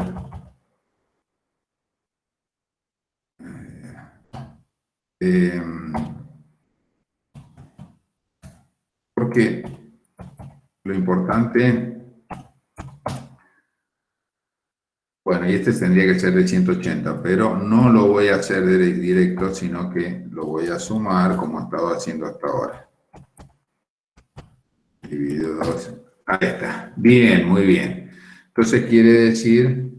[SPEAKER 1] Porque lo importante Bueno, y este tendría que ser de 180, pero no lo voy a hacer directo, sino que lo voy a sumar como he estado haciendo hasta ahora. Dividido 2. Ahí está. Bien, muy bien. Entonces quiere decir,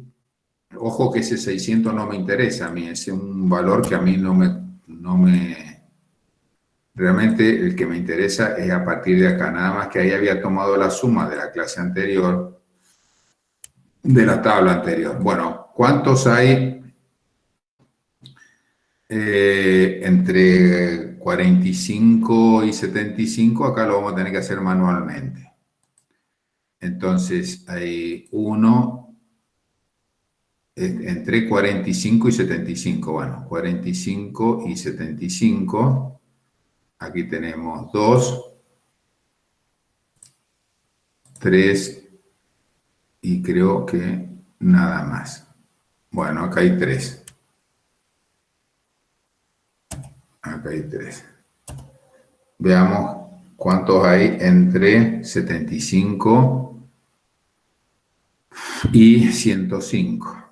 [SPEAKER 1] ojo que ese 600 no me interesa a mí, es un valor que a mí no me... Realmente el que me interesa es a partir de acá, nada más que ahí había tomado la suma de la clase anterior, de la tabla anterior. Bueno, ¿cuántos hay entre 45 y 75? Acá lo vamos a tener que hacer manualmente. Entonces, hay uno entre 45 y 75. Bueno, 45 y 75. Aquí tenemos 2, 3 y creo que nada más. Bueno, acá hay 3. Acá hay 3. Veamos cuántos hay entre 75 y 105.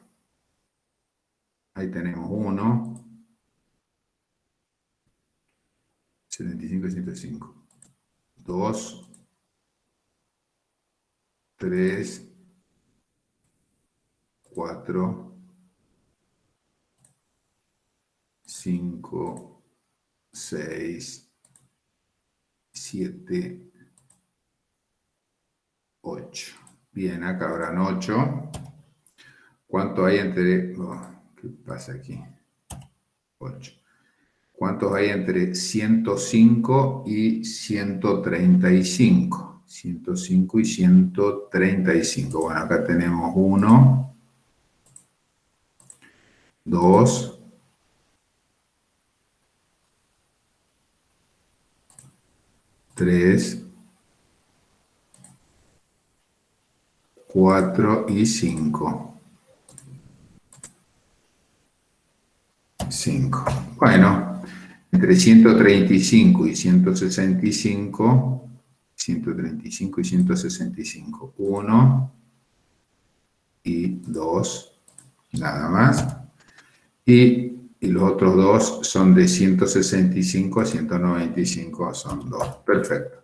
[SPEAKER 1] Ahí tenemos 1, 75 y 105. 2, 3, 4, 5, 6, 7, 8. Bien, acá habrán 8. ¿Cuánto hay entre... oh, ¿qué pasa aquí? 8. ¿Cuántos hay entre 105 y 135? 105 y 135. Bueno, acá tenemos 1, 2, 3, 4 y 5. 5. Bueno, entre 135 y 165, 135 y 165, 1 y 2, nada más. Y los otros dos son de 165 a 195, son 2. Perfecto.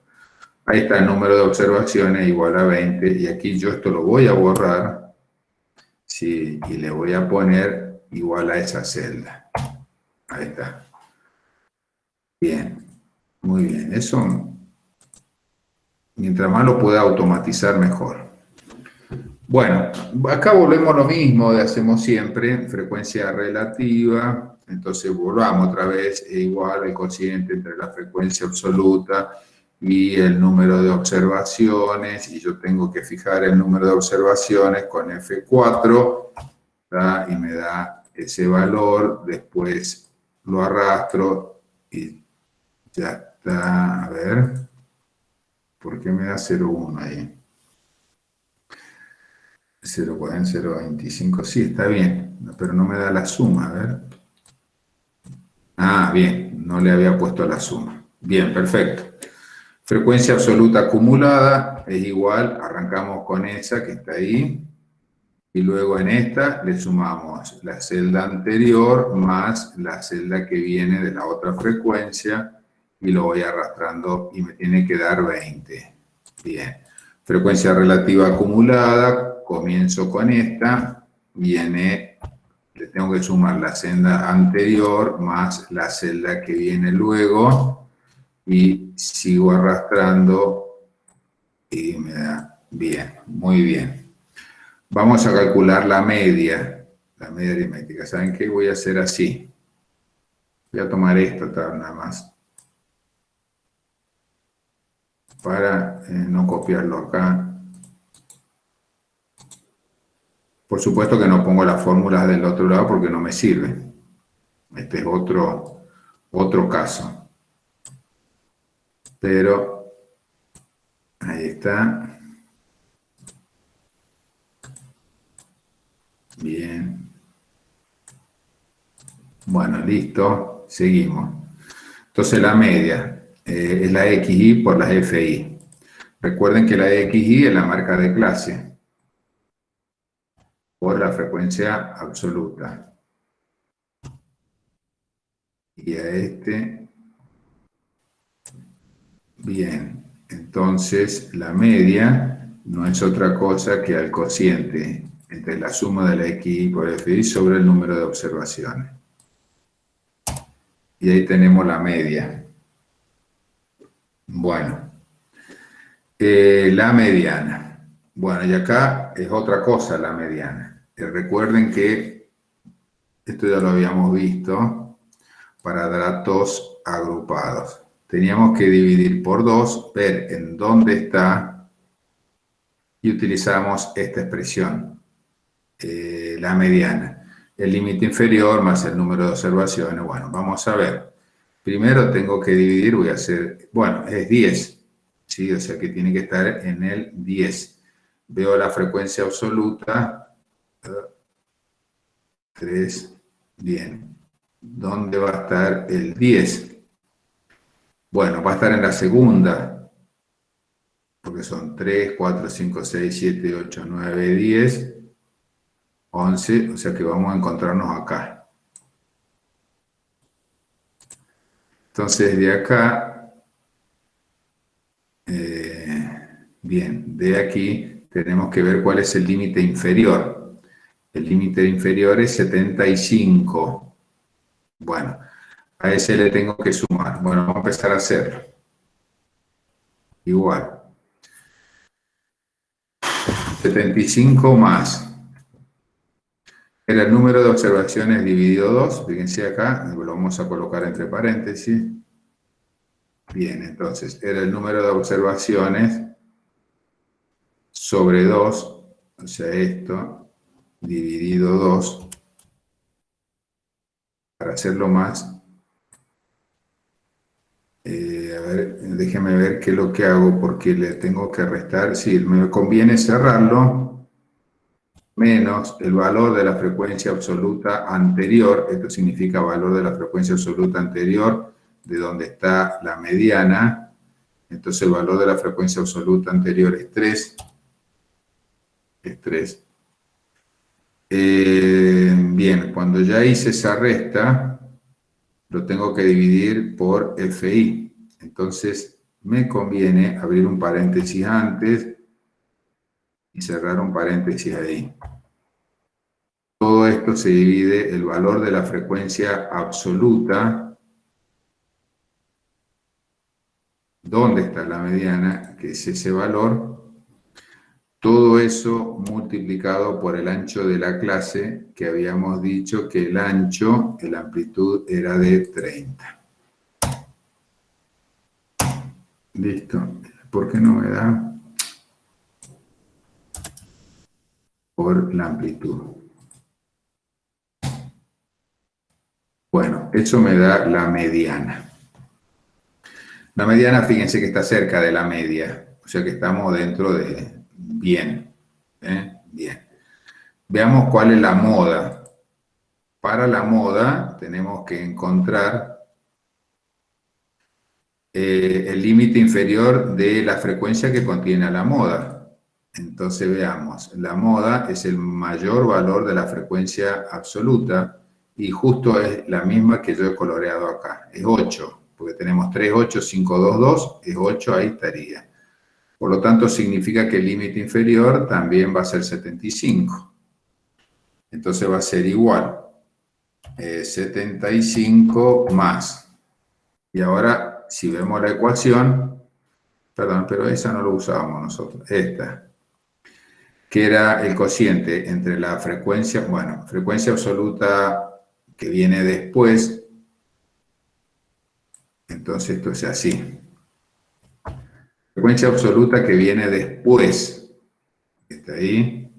[SPEAKER 1] Ahí está el número de observaciones igual a 20. Y aquí yo esto lo voy a borrar. Sí, y le voy a poner igual a esa celda. Ahí está. Bien, muy bien. Eso, mientras más lo pueda automatizar, mejor. Bueno, acá volvemos a lo mismo de hacemos siempre, frecuencia relativa. Entonces volvamos otra vez, es igual el cociente entre la frecuencia absoluta y el número de observaciones. Y yo tengo que fijar el número de observaciones con F4, ¿tá? Y me da ese valor. Después lo arrastro y ya está. A ver, ¿por qué me da 0,1 ahí? 0,25, sí, está bien, pero no me da la suma, a ver. Ah, bien, no le había puesto la suma. Bien, perfecto. Frecuencia absoluta acumulada es igual, arrancamos con esa que está ahí, y luego en esta le sumamos la celda anterior más la celda que viene de la otra frecuencia, y lo voy arrastrando y me tiene que dar 20. Bien. Frecuencia relativa acumulada, comienzo con esta, viene, le tengo que sumar la celda anterior más la celda que viene luego, y sigo arrastrando y me da bien, muy bien. Vamos a calcular la media aritmética. ¿Saben qué? Voy a hacer así. Voy a tomar esto nada más para no copiarlo acá. Por supuesto que no pongo las fórmulas del otro lado porque no me sirven. Este es otro caso. Pero ahí está. Bien. Bueno, listo. Seguimos. Entonces la media es la XI por la FI. Recuerden que la XI es la marca de clase. por la frecuencia absoluta. Y a este, bien, entonces la media no es otra cosa que el cociente entre la suma de la xi por fi sobre el número de observaciones. Y ahí tenemos la media. Bueno, la mediana. Bueno, y acá es otra cosa la mediana. Recuerden que esto ya lo habíamos visto para datos agrupados. Teníamos que dividir por 2, ver en dónde está y utilizamos esta expresión, la mediana. El límite inferior más el número de observaciones. Bueno, vamos a ver. Primero tengo que dividir, voy a hacer, bueno, es 10, ¿sí? O sea que tiene que estar en el 10. Veo la frecuencia absoluta, 3, bien. ¿Dónde va a estar el 10? Bueno, va a estar en la segunda, porque son 3, 4, 5, 6, 7, 8, 9, 10, 11, o sea que vamos a encontrarnos acá. Entonces de acá, bien, de aquí tenemos que ver cuál es el límite inferior. El límite inferior es 75. Bueno, a ese le tengo que sumar. Bueno, vamos a empezar a hacerlo. Igual. 75 más. Era el número de observaciones dividido 2. Fíjense acá, lo vamos a colocar entre paréntesis. Bien, entonces, era el número de observaciones sobre 2, o sea, esto, dividido 2, para hacerlo más. A ver, déjeme ver qué es lo que hago, porque le tengo que restar. Sí, me conviene cerrarlo, menos el valor de la frecuencia absoluta anterior. Esto significa valor de la frecuencia absoluta anterior, de donde está la mediana. Entonces el valor de la frecuencia absoluta anterior es 3. Es 3. Bien, cuando ya hice esa resta, lo tengo que dividir por FI. Entonces me conviene abrir un paréntesis antes y cerrar un paréntesis ahí. Todo esto se divide el valor de la frecuencia absoluta. ¿Dónde está la mediana? Que es ese valor. Todo eso multiplicado por el ancho de la clase, que habíamos dicho que el ancho, la amplitud era de 30. Listo. ¿Por qué no me da? Por la amplitud. Bueno, eso me da la mediana. La mediana, fíjense que está cerca de la media, o sea que estamos dentro de bien. Bien. Veamos cuál es la moda. Para la moda tenemos que encontrar el límite inferior de la frecuencia que contiene a la moda. Entonces veamos, la moda es el mayor valor de la frecuencia absoluta y justo es la misma que yo he coloreado acá, es 8, porque tenemos 3, 8, 5, 2, 2, es 8, ahí estaría. Por lo tanto significa que el límite inferior también va a ser 75. Entonces va a ser igual, 75 más. Y ahora, si vemos la ecuación, perdón, pero esa no lo usábamos nosotros, esta, que era el cociente entre la frecuencia, bueno, frecuencia absoluta que viene después, entonces esto es así. Frecuencia absoluta que viene después, está ahí,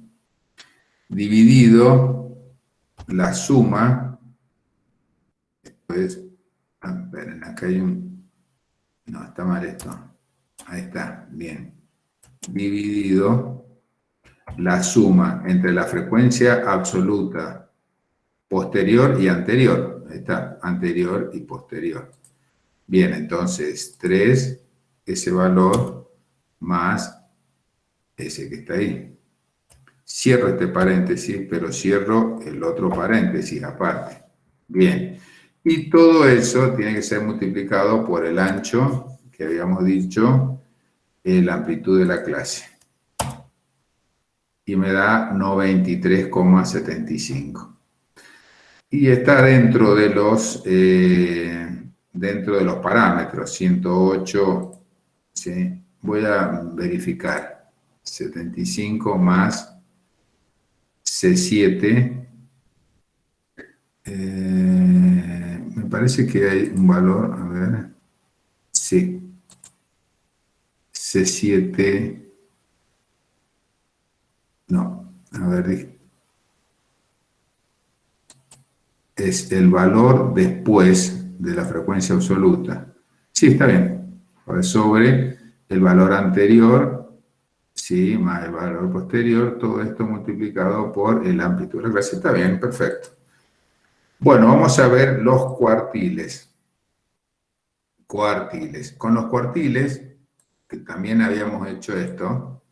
[SPEAKER 1] dividido la suma, pues, esperen, acá hay un, no, está mal esto, ahí está, bien, dividido la suma entre la frecuencia absoluta posterior y anterior. Ahí está, anterior y posterior. Bien, entonces 3, ese valor, más ese que está ahí. Cierro este paréntesis, pero cierro el otro paréntesis aparte. Bien. Y todo eso tiene que ser multiplicado por el ancho, que habíamos dicho, la amplitud de la clase. Y me da 93,75. Y está dentro de los parámetros, 108, ¿sí? Voy a verificar, 75 más C7, me parece que hay un valor, a ver, sí, C7, no, a ver, es el valor después de la frecuencia absoluta. Sí, está bien, sobre el valor anterior, sí, más el valor posterior, todo esto multiplicado por el amplitud de la clase. Está bien, perfecto. Bueno, vamos a ver los cuartiles. Cuartiles. Con los cuartiles, que también habíamos hecho esto,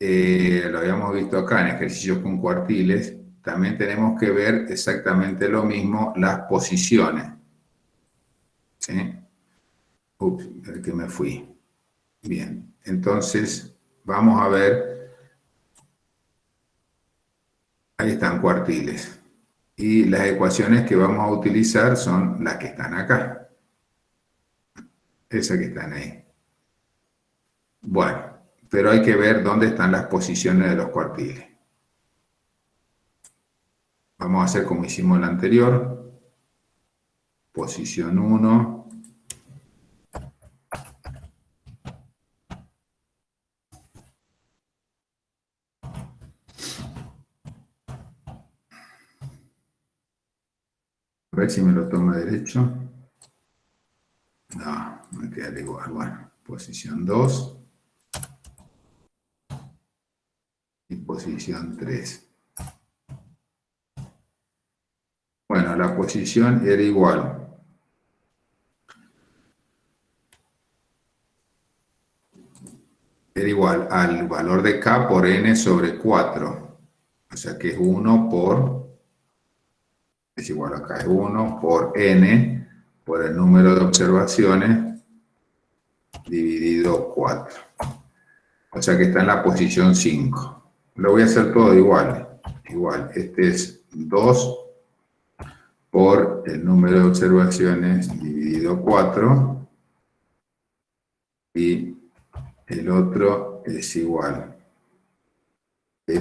[SPEAKER 1] lo habíamos visto acá en ejercicios con cuartiles, también tenemos que ver exactamente lo mismo, las posiciones. ¿Sí? Ups, que me fui. Bien, entonces vamos a ver, ahí están cuartiles. Y las ecuaciones que vamos a utilizar son las que están acá. Esas que están ahí. Bueno, pero hay que ver dónde están las posiciones de los cuartiles. Vamos a hacer como hicimos el anterior. Posición 1. A ver si me lo toma derecho. No, me queda igual. Bueno, posición 2. Y posición 3. Bueno, la posición era igual. Era igual al valor de K por N sobre 4. O sea que es 1 por, es igual acá, es 1 por N por el número de observaciones dividido 4. O sea que está en la posición 5. Lo voy a hacer todo igual. Igual, este es 2 por el número de observaciones dividido 4. Y el otro es igual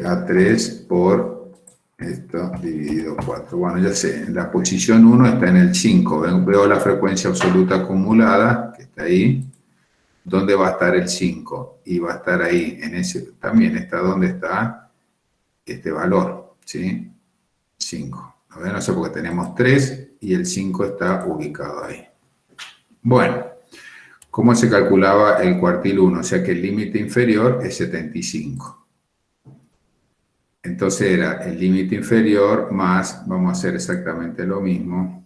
[SPEAKER 1] a 3 por esto dividido 4. Bueno, ya sé, la posición 1 está en el 5. Veo la frecuencia absoluta acumulada, que está ahí. ¿Dónde va a estar el 5? Y va a estar ahí, en ese, también está donde está este valor, ¿sí? 5. A ver, no sé, porque tenemos 3 y el 5 está ubicado ahí. Bueno, ¿cómo se calculaba el cuartil 1? O sea que el límite inferior es 75. Entonces era el límite inferior más, vamos a hacer exactamente lo mismo,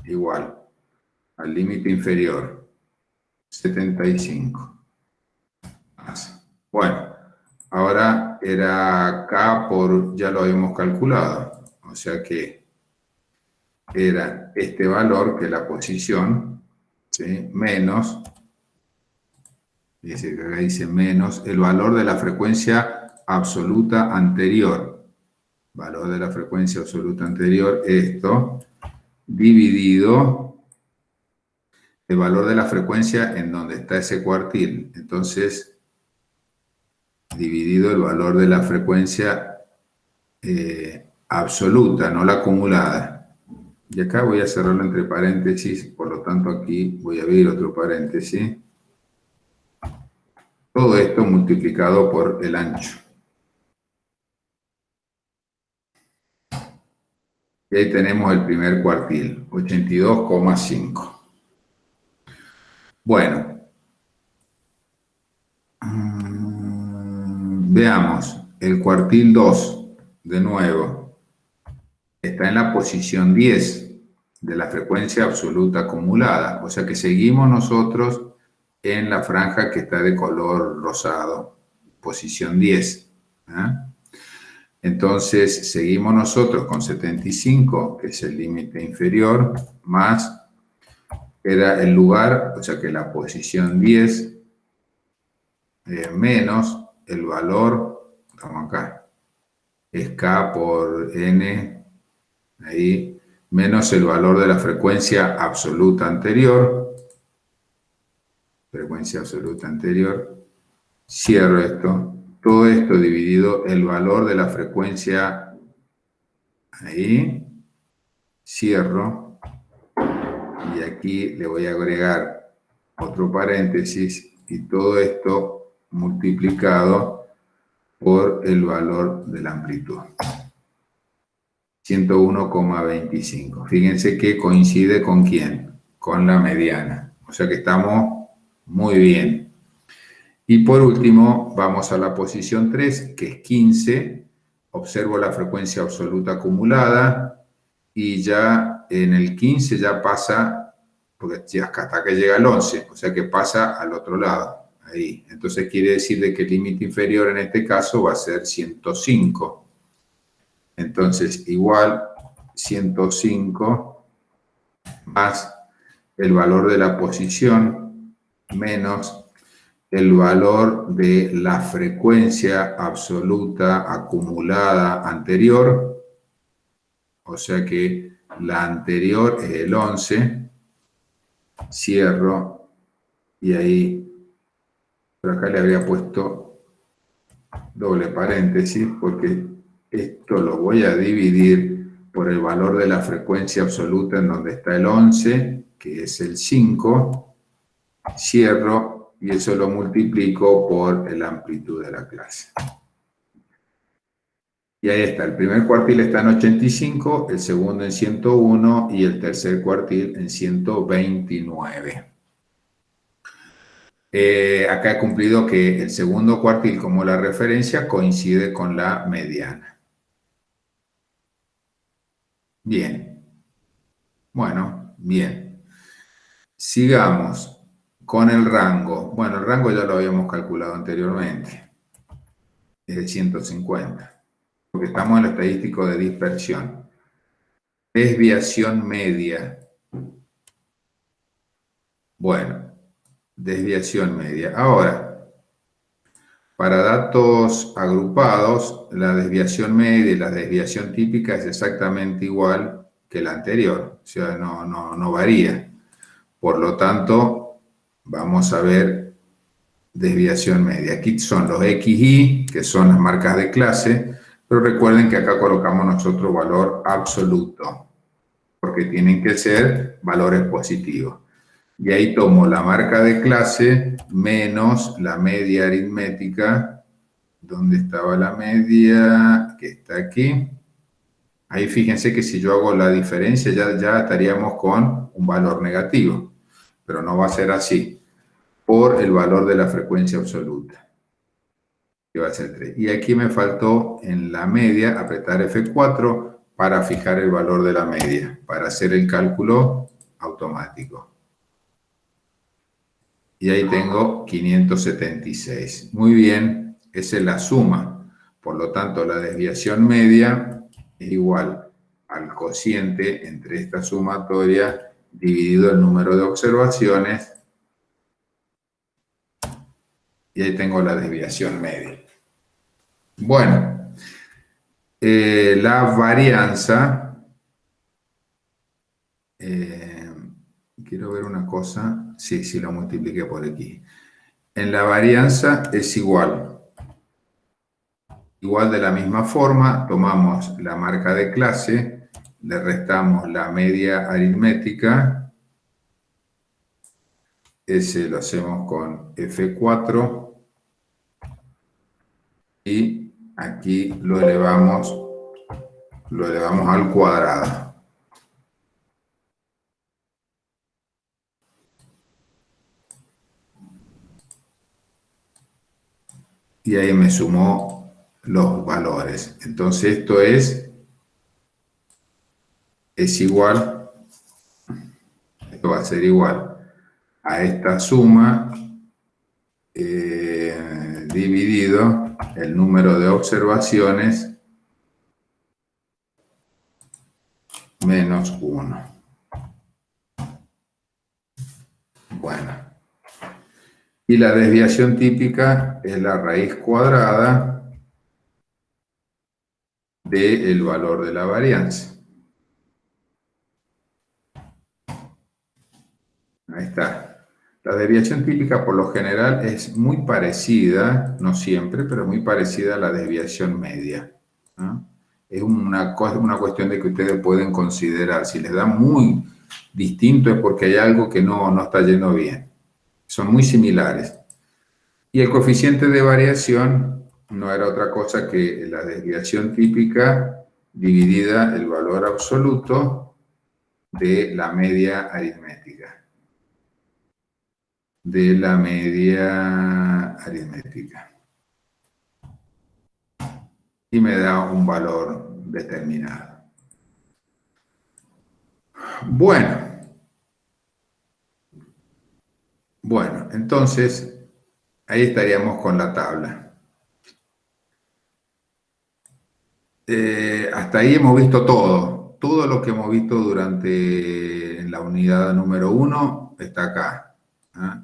[SPEAKER 1] igual al límite inferior, 75. Más. Bueno, ahora era K por, ya lo habíamos calculado, o sea que era este valor, que es la posición, ¿sí? Menos, dice que acá dice menos, el valor de la frecuencia absoluta anterior. Valor de la frecuencia absoluta anterior, esto, dividido el valor de la frecuencia en donde está ese cuartil. Entonces, dividido el valor de la frecuencia absoluta, no la acumulada. Y acá voy a cerrarlo entre paréntesis, por lo tanto aquí voy a abrir otro paréntesis. Todo esto multiplicado por el ancho. Y ahí tenemos el primer cuartil, 82,5. Bueno, veamos, el cuartil 2, de nuevo, está en la posición 10 de la frecuencia absoluta acumulada, o sea que seguimos nosotros en la franja que está de color rosado, posición 10. ¿Eh? Entonces, seguimos nosotros con 75, que es el límite inferior, más era el lugar, o sea que la posición 10, menos el valor, estamos acá, es K por N, ahí, menos el valor de la frecuencia absoluta anterior, cierro esto, todo esto dividido el valor de la frecuencia, ahí, cierro, y aquí le voy a agregar otro paréntesis, y todo esto multiplicado por el valor de la amplitud. 101,25. Fíjense que coincide con quién, con la mediana. O sea que estamos muy bien. Y por último, vamos a la posición 3, que es 15. Observo la frecuencia absoluta acumulada y ya en el 15 ya pasa, porque ya hasta que llega al 11, o sea que pasa al otro lado. Ahí. Entonces quiere decir de que el límite inferior en este caso va a ser 105. Entonces, igual 105 más el valor de la posición menos el valor de la frecuencia absoluta acumulada anterior. O sea que la anterior es el 11. Cierro y ahí, por acá le habría puesto doble paréntesis porque esto lo voy a dividir por el valor de la frecuencia absoluta en donde está el 11, que es el 5, cierro y eso lo multiplico por la amplitud de la clase. Y ahí está, el primer cuartil está en 85, el segundo en 101 y el tercer cuartil en 129. Acá he cumplido que el segundo cuartil como la referencia coincide con la mediana. Bien. Bueno, bien. Sigamos con el rango. Bueno, el rango ya lo habíamos calculado anteriormente. Es de 150. Porque estamos en el estadístico de dispersión. Desviación media. Bueno, desviación media. Ahora, para datos agrupados, la desviación media y la desviación típica es exactamente igual que la anterior. O sea, no varía. Por lo tanto, vamos a ver desviación media. Aquí son los XY, que son las marcas de clase, pero recuerden que acá colocamos nosotros valor absoluto, porque tienen que ser valores positivos. Y ahí tomo la marca de clase menos la media aritmética. ¿Dónde estaba la media? Que está aquí. Ahí fíjense que si yo hago la diferencia ya estaríamos con un valor negativo, pero no va a ser así, por el valor de la frecuencia absoluta, que va a ser 3. Y aquí me faltó en la media apretar F4 para fijar el valor de la media, para hacer el cálculo automático. Y ahí tengo 576. Muy bien, esa es la suma. Por lo tanto, la desviación media es igual al cociente entre esta sumatoria dividido el número de observaciones. Y ahí tengo la desviación media. Bueno, la varianza, quiero ver una cosa, sí, lo multipliqué por aquí. En la varianza es igual de la misma forma, tomamos la marca de clase, le restamos la media aritmética, ese lo hacemos con F4 y aquí lo elevamos al cuadrado. Y ahí me sumó los valores. Entonces esto es igual, esto va a ser igual a esta suma dividido el número de observaciones menos 1. Bueno. Y la desviación típica es la raíz cuadrada del valor de la varianza. Ahí está. La desviación típica por lo general es muy parecida, no siempre, pero muy parecida a la desviación media, ¿no? Es una cuestión de que ustedes pueden considerar. Si les da muy distinto es porque hay algo que no está yendo bien. Son muy similares. Y el coeficiente de variación no era otra cosa que la desviación típica dividida el valor absoluto de la media aritmética. De la media aritmética. Y me da un valor determinado. Bueno, entonces ahí estaríamos con la tabla. Hasta ahí hemos visto todo. Todo lo que hemos visto durante la unidad número 1 está acá. ¿Ah?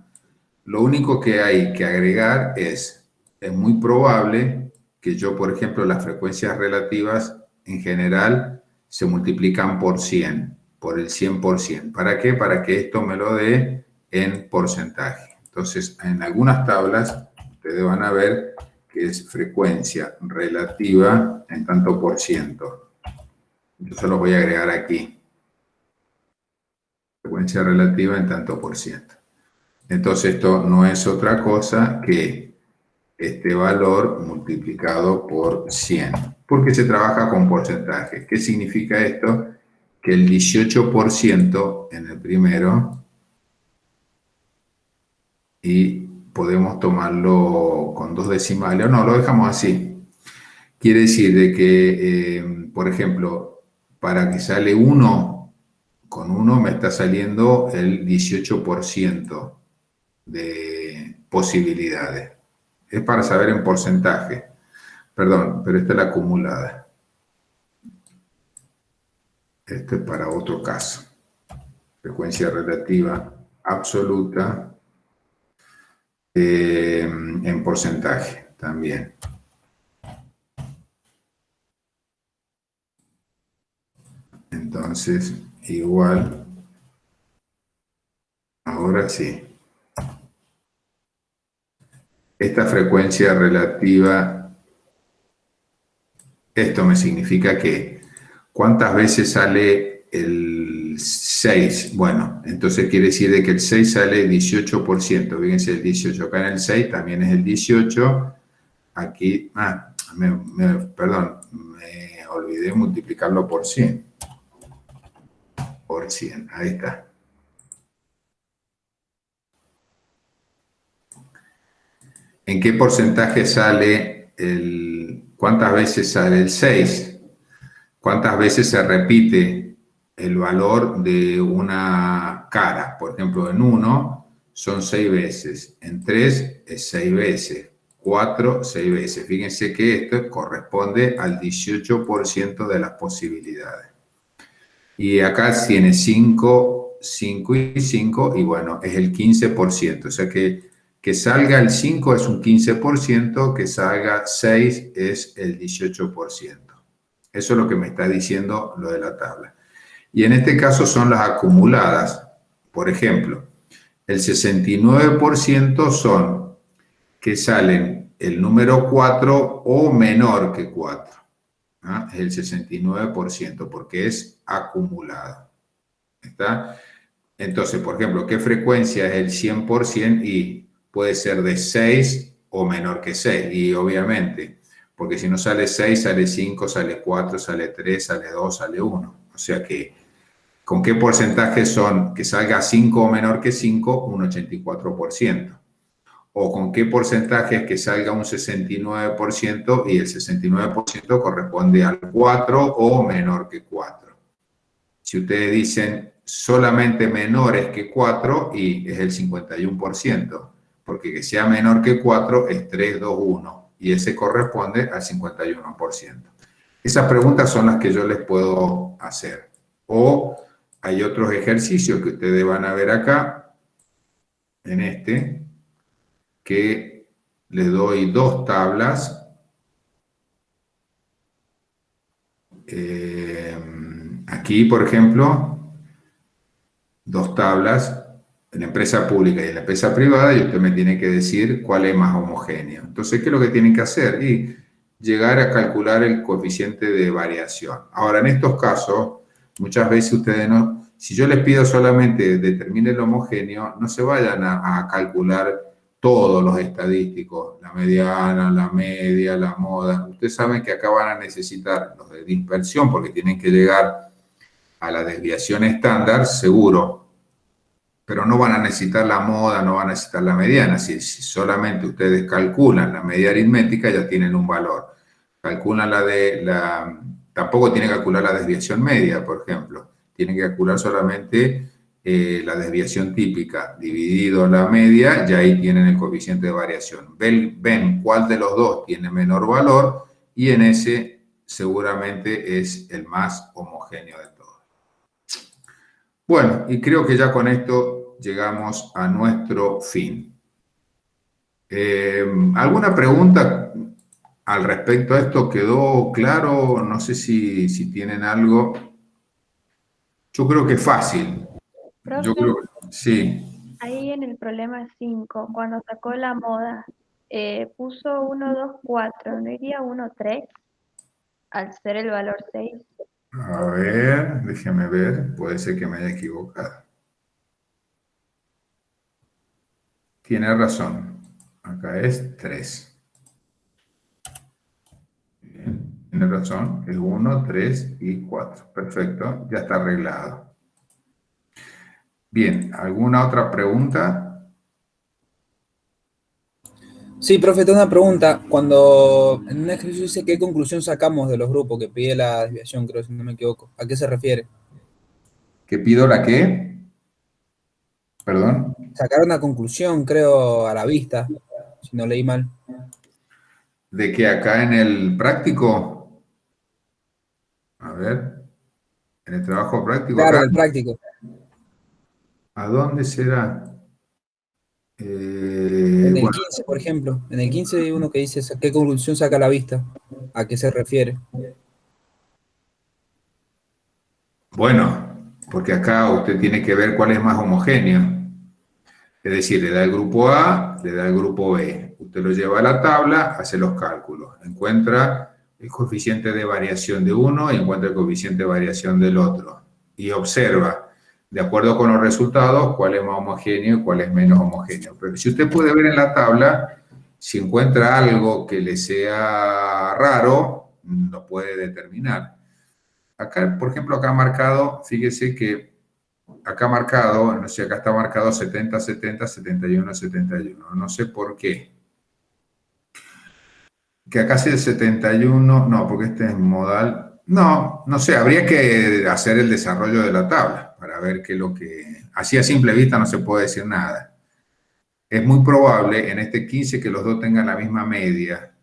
[SPEAKER 1] Lo único que hay que agregar es muy probable que yo, por ejemplo, las frecuencias relativas en general se multiplican por 100, por el 100%. ¿Para qué? Para que esto me lo dé en porcentaje. Entonces, en algunas tablas ustedes van a ver que es frecuencia relativa en tanto por ciento. Yo se los voy a agregar aquí. Frecuencia relativa en tanto por ciento. Entonces esto no es otra cosa que este valor multiplicado por 100, porque se trabaja con porcentajes. ¿Qué significa esto? Que el 18% en el primero, y podemos tomarlo con 2 decimales, o no, lo dejamos así. Quiere decir de que, por ejemplo, para que sale 1, con 1 me está saliendo el 18% de posibilidades. Es para saber en porcentaje. Perdón, pero esta es la acumulada. Este es para otro caso. Frecuencia relativa absoluta en porcentaje también. Entonces, igual, ahora sí. Esta frecuencia relativa, esto me significa que ¿cuántas veces sale el 6? Bueno, entonces quiere decir de que el 6 sale 18%. Fíjense, el 18 acá en el 6 también es el 18. Aquí, perdón, me olvidé multiplicarlo por 100. Por 100, ahí está. ¿En qué porcentaje sale cuántas veces sale el 6? ¿Cuántas veces se repite el valor de una cara? Por ejemplo, en 1 son 6 veces, en 3 es 6 veces, 4, 6 veces. Fíjense que esto corresponde al 18% de las posibilidades. Y acá tiene 5, 5 y 5, y bueno, es el 15%. O sea que salga el 5 es un 15%, que salga 6 es el 18%. Eso es lo que me está diciendo lo de la tabla. Y en este caso son las acumuladas. Por ejemplo, el 69% son que salen el número 4 o menor que 4. ¿Ah? Es el 69% porque es acumulado. ¿Está? Entonces, por ejemplo, ¿qué frecuencia es el 100%? Y puede ser de 6 o menor que 6. Y obviamente, porque si no sale 6, sale 5, sale 4, sale 3, sale 2, sale 1. O sea que, ¿con qué porcentaje son que salga 5 o menor que 5? Un 84%. ¿O con qué porcentaje es que salga un 69% y el 69% corresponde al 4 o menor que 4? Si ustedes dicen solamente menores que 4, y es el 51%, porque que sea menor que 4 es 3, 2, 1, y ese corresponde al 51%. Esas preguntas son las que yo les puedo hacer. O hay otros ejercicios que ustedes van a ver acá, en este, que les doy 2 tablas. Aquí, por ejemplo, 2 tablas en la empresa pública y en la empresa privada, y usted me tiene que decir cuál es más homogéneo. Entonces, ¿qué es lo que tienen que hacer? Y llegar a calcular el coeficiente de variación. Ahora, en estos casos, muchas veces ustedes no, si yo les pido solamente determinen el homogéneo, no se vayan a calcular todos los estadísticos, la mediana, la media, la moda. Ustedes saben que acá van a necesitar los de dispersión porque tienen que llegar a la desviación estándar, seguro, pero no van a necesitar la moda, no van a necesitar la mediana. Si solamente ustedes calculan la media aritmética, ya tienen un valor. Calculan tampoco tienen que calcular la desviación media, por ejemplo. Tienen que calcular solamente la desviación típica dividido la media, y ahí tienen el coeficiente de variación. Ven cuál de los dos tiene menor valor y en ese seguramente es el más homogéneo de todos. Bueno, y creo que ya con esto llegamos a nuestro fin. ¿Alguna pregunta al respecto a esto? ¿Quedó claro? No sé si tienen algo. Yo creo que es fácil.
[SPEAKER 3] Profe,
[SPEAKER 1] Yo creo que sí.
[SPEAKER 3] ahí en el problema 5, cuando sacó la moda, puso 1, 2, 4, ¿no iría 1, 3 al ser el valor 6?
[SPEAKER 1] A ver, déjeme ver. Puede ser que me haya equivocado. Tiene razón. Acá es 3. Bien, tiene razón. Es 1, 3 y 4. Perfecto. Ya está arreglado. Bien, ¿alguna otra pregunta?
[SPEAKER 2] Sí, profe, tengo una pregunta. Cuando en un ejercicio dice qué conclusión sacamos de los grupos que pide la desviación, creo, si no me equivoco, ¿a qué se refiere?
[SPEAKER 1] ¿Que pido la qué? Perdón.
[SPEAKER 2] Sacar una conclusión, creo, a la vista, si no leí mal.
[SPEAKER 1] ¿De que acá en el práctico? A ver, en el trabajo práctico
[SPEAKER 2] Claro,
[SPEAKER 1] acá.
[SPEAKER 2] del práctico.
[SPEAKER 1] ¿A dónde será?
[SPEAKER 2] En el
[SPEAKER 1] Bueno,
[SPEAKER 2] 15, por ejemplo. En el 15 hay uno que dice qué conclusión saca a la vista, a qué se refiere.
[SPEAKER 1] bueno, porque acá usted tiene que ver cuál es más homogéneo. Es decir, le da el grupo A, le da el grupo B. Usted lo lleva a la tabla, hace los cálculos. Encuentra el coeficiente de variación de uno y encuentra el coeficiente de variación del otro. Y observa, de acuerdo con los resultados, cuál es más homogéneo y cuál es menos homogéneo. Pero si usted puede ver en la tabla, si encuentra algo que le sea raro, lo puede determinar. Acá, por ejemplo, acá marcado, fíjese que acá marcado, no sé, acá está marcado 70, 70, 71, 71. No sé por qué. Que acá sea el 71, no, porque este es modal. No, no sé, habría que hacer el desarrollo de la tabla para ver qué es lo que... Así a simple vista no se puede decir nada. Es muy probable en este 15 que los dos tengan la misma media.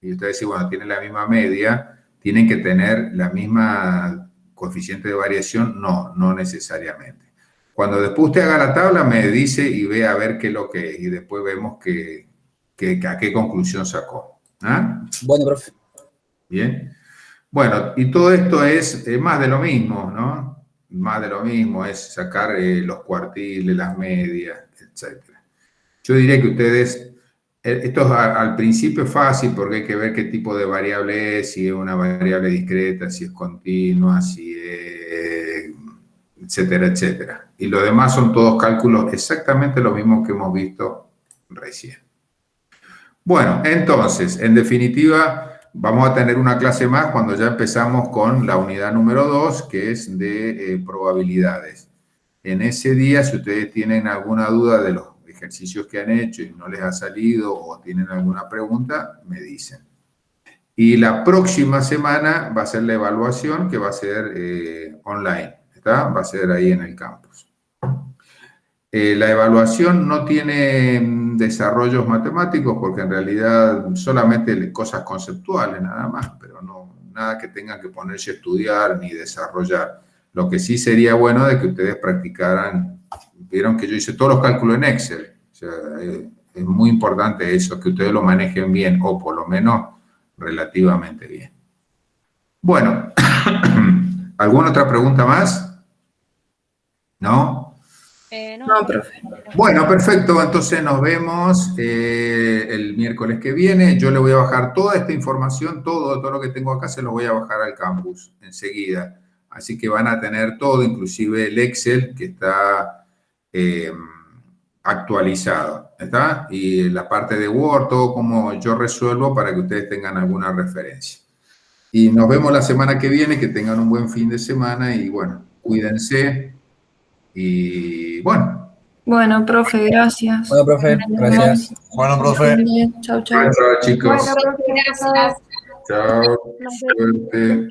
[SPEAKER 1] Y usted dice, bueno, tienen la misma media, tienen que tener la misma coeficiente de variación. No, no necesariamente. Cuando después usted haga la tabla, me dice y ve a ver qué es lo que es. Y después vemos a qué conclusión sacó. ¿Ah?
[SPEAKER 2] Bueno, profe.
[SPEAKER 1] Bien. Bueno, y todo esto es más de lo mismo, ¿no? Más de lo mismo, es sacar los cuartiles, las medias, etc. Yo diría que ustedes, esto al principio es fácil porque hay que ver qué tipo de variable es, si es una variable discreta, si es continua, si es, etcétera, etcétera. Y lo demás son todos cálculos exactamente lo mismo que hemos visto recién. Bueno, entonces, en definitiva, vamos a tener una clase más cuando ya empezamos con la unidad número 2, que es de probabilidades. En ese día, si ustedes tienen alguna duda de los ejercicios que han hecho y no les ha salido o tienen alguna pregunta, me dicen. Y la próxima semana va a ser la evaluación, que va a ser online, ¿está? Va a ser ahí en el campus. La evaluación no tiene desarrollos matemáticos porque en realidad solamente cosas conceptuales nada más, pero no, nada que tengan que ponerse a estudiar ni desarrollar. Lo que sí sería bueno de que ustedes practicaran, vieron que yo hice todos los cálculos en Excel, o sea, es muy importante eso, que ustedes lo manejen bien, o por lo menos relativamente bien. Bueno, ¿alguna otra pregunta más? ¿No?
[SPEAKER 4] No, profe.
[SPEAKER 1] Bueno, perfecto. Entonces nos vemos el miércoles que viene. Yo le voy a bajar toda esta información, todo lo que tengo acá se lo voy a bajar al campus enseguida. Así que van a tener todo, inclusive el Excel que está actualizado. ¿Está? Y la parte de Word, todo como yo resuelvo para que ustedes tengan alguna referencia. Y nos vemos la semana que viene, que tengan un buen fin de semana y bueno, cuídense y bueno.
[SPEAKER 4] Bueno, profe, gracias.
[SPEAKER 2] Bueno, profe, gracias.
[SPEAKER 5] Bueno, profe.
[SPEAKER 4] Bien, chau, chau.
[SPEAKER 1] Chao, chicos.
[SPEAKER 3] Bueno, profe,
[SPEAKER 6] Gracias.
[SPEAKER 1] Chao.
[SPEAKER 3] nos vemos.
[SPEAKER 1] Suerte.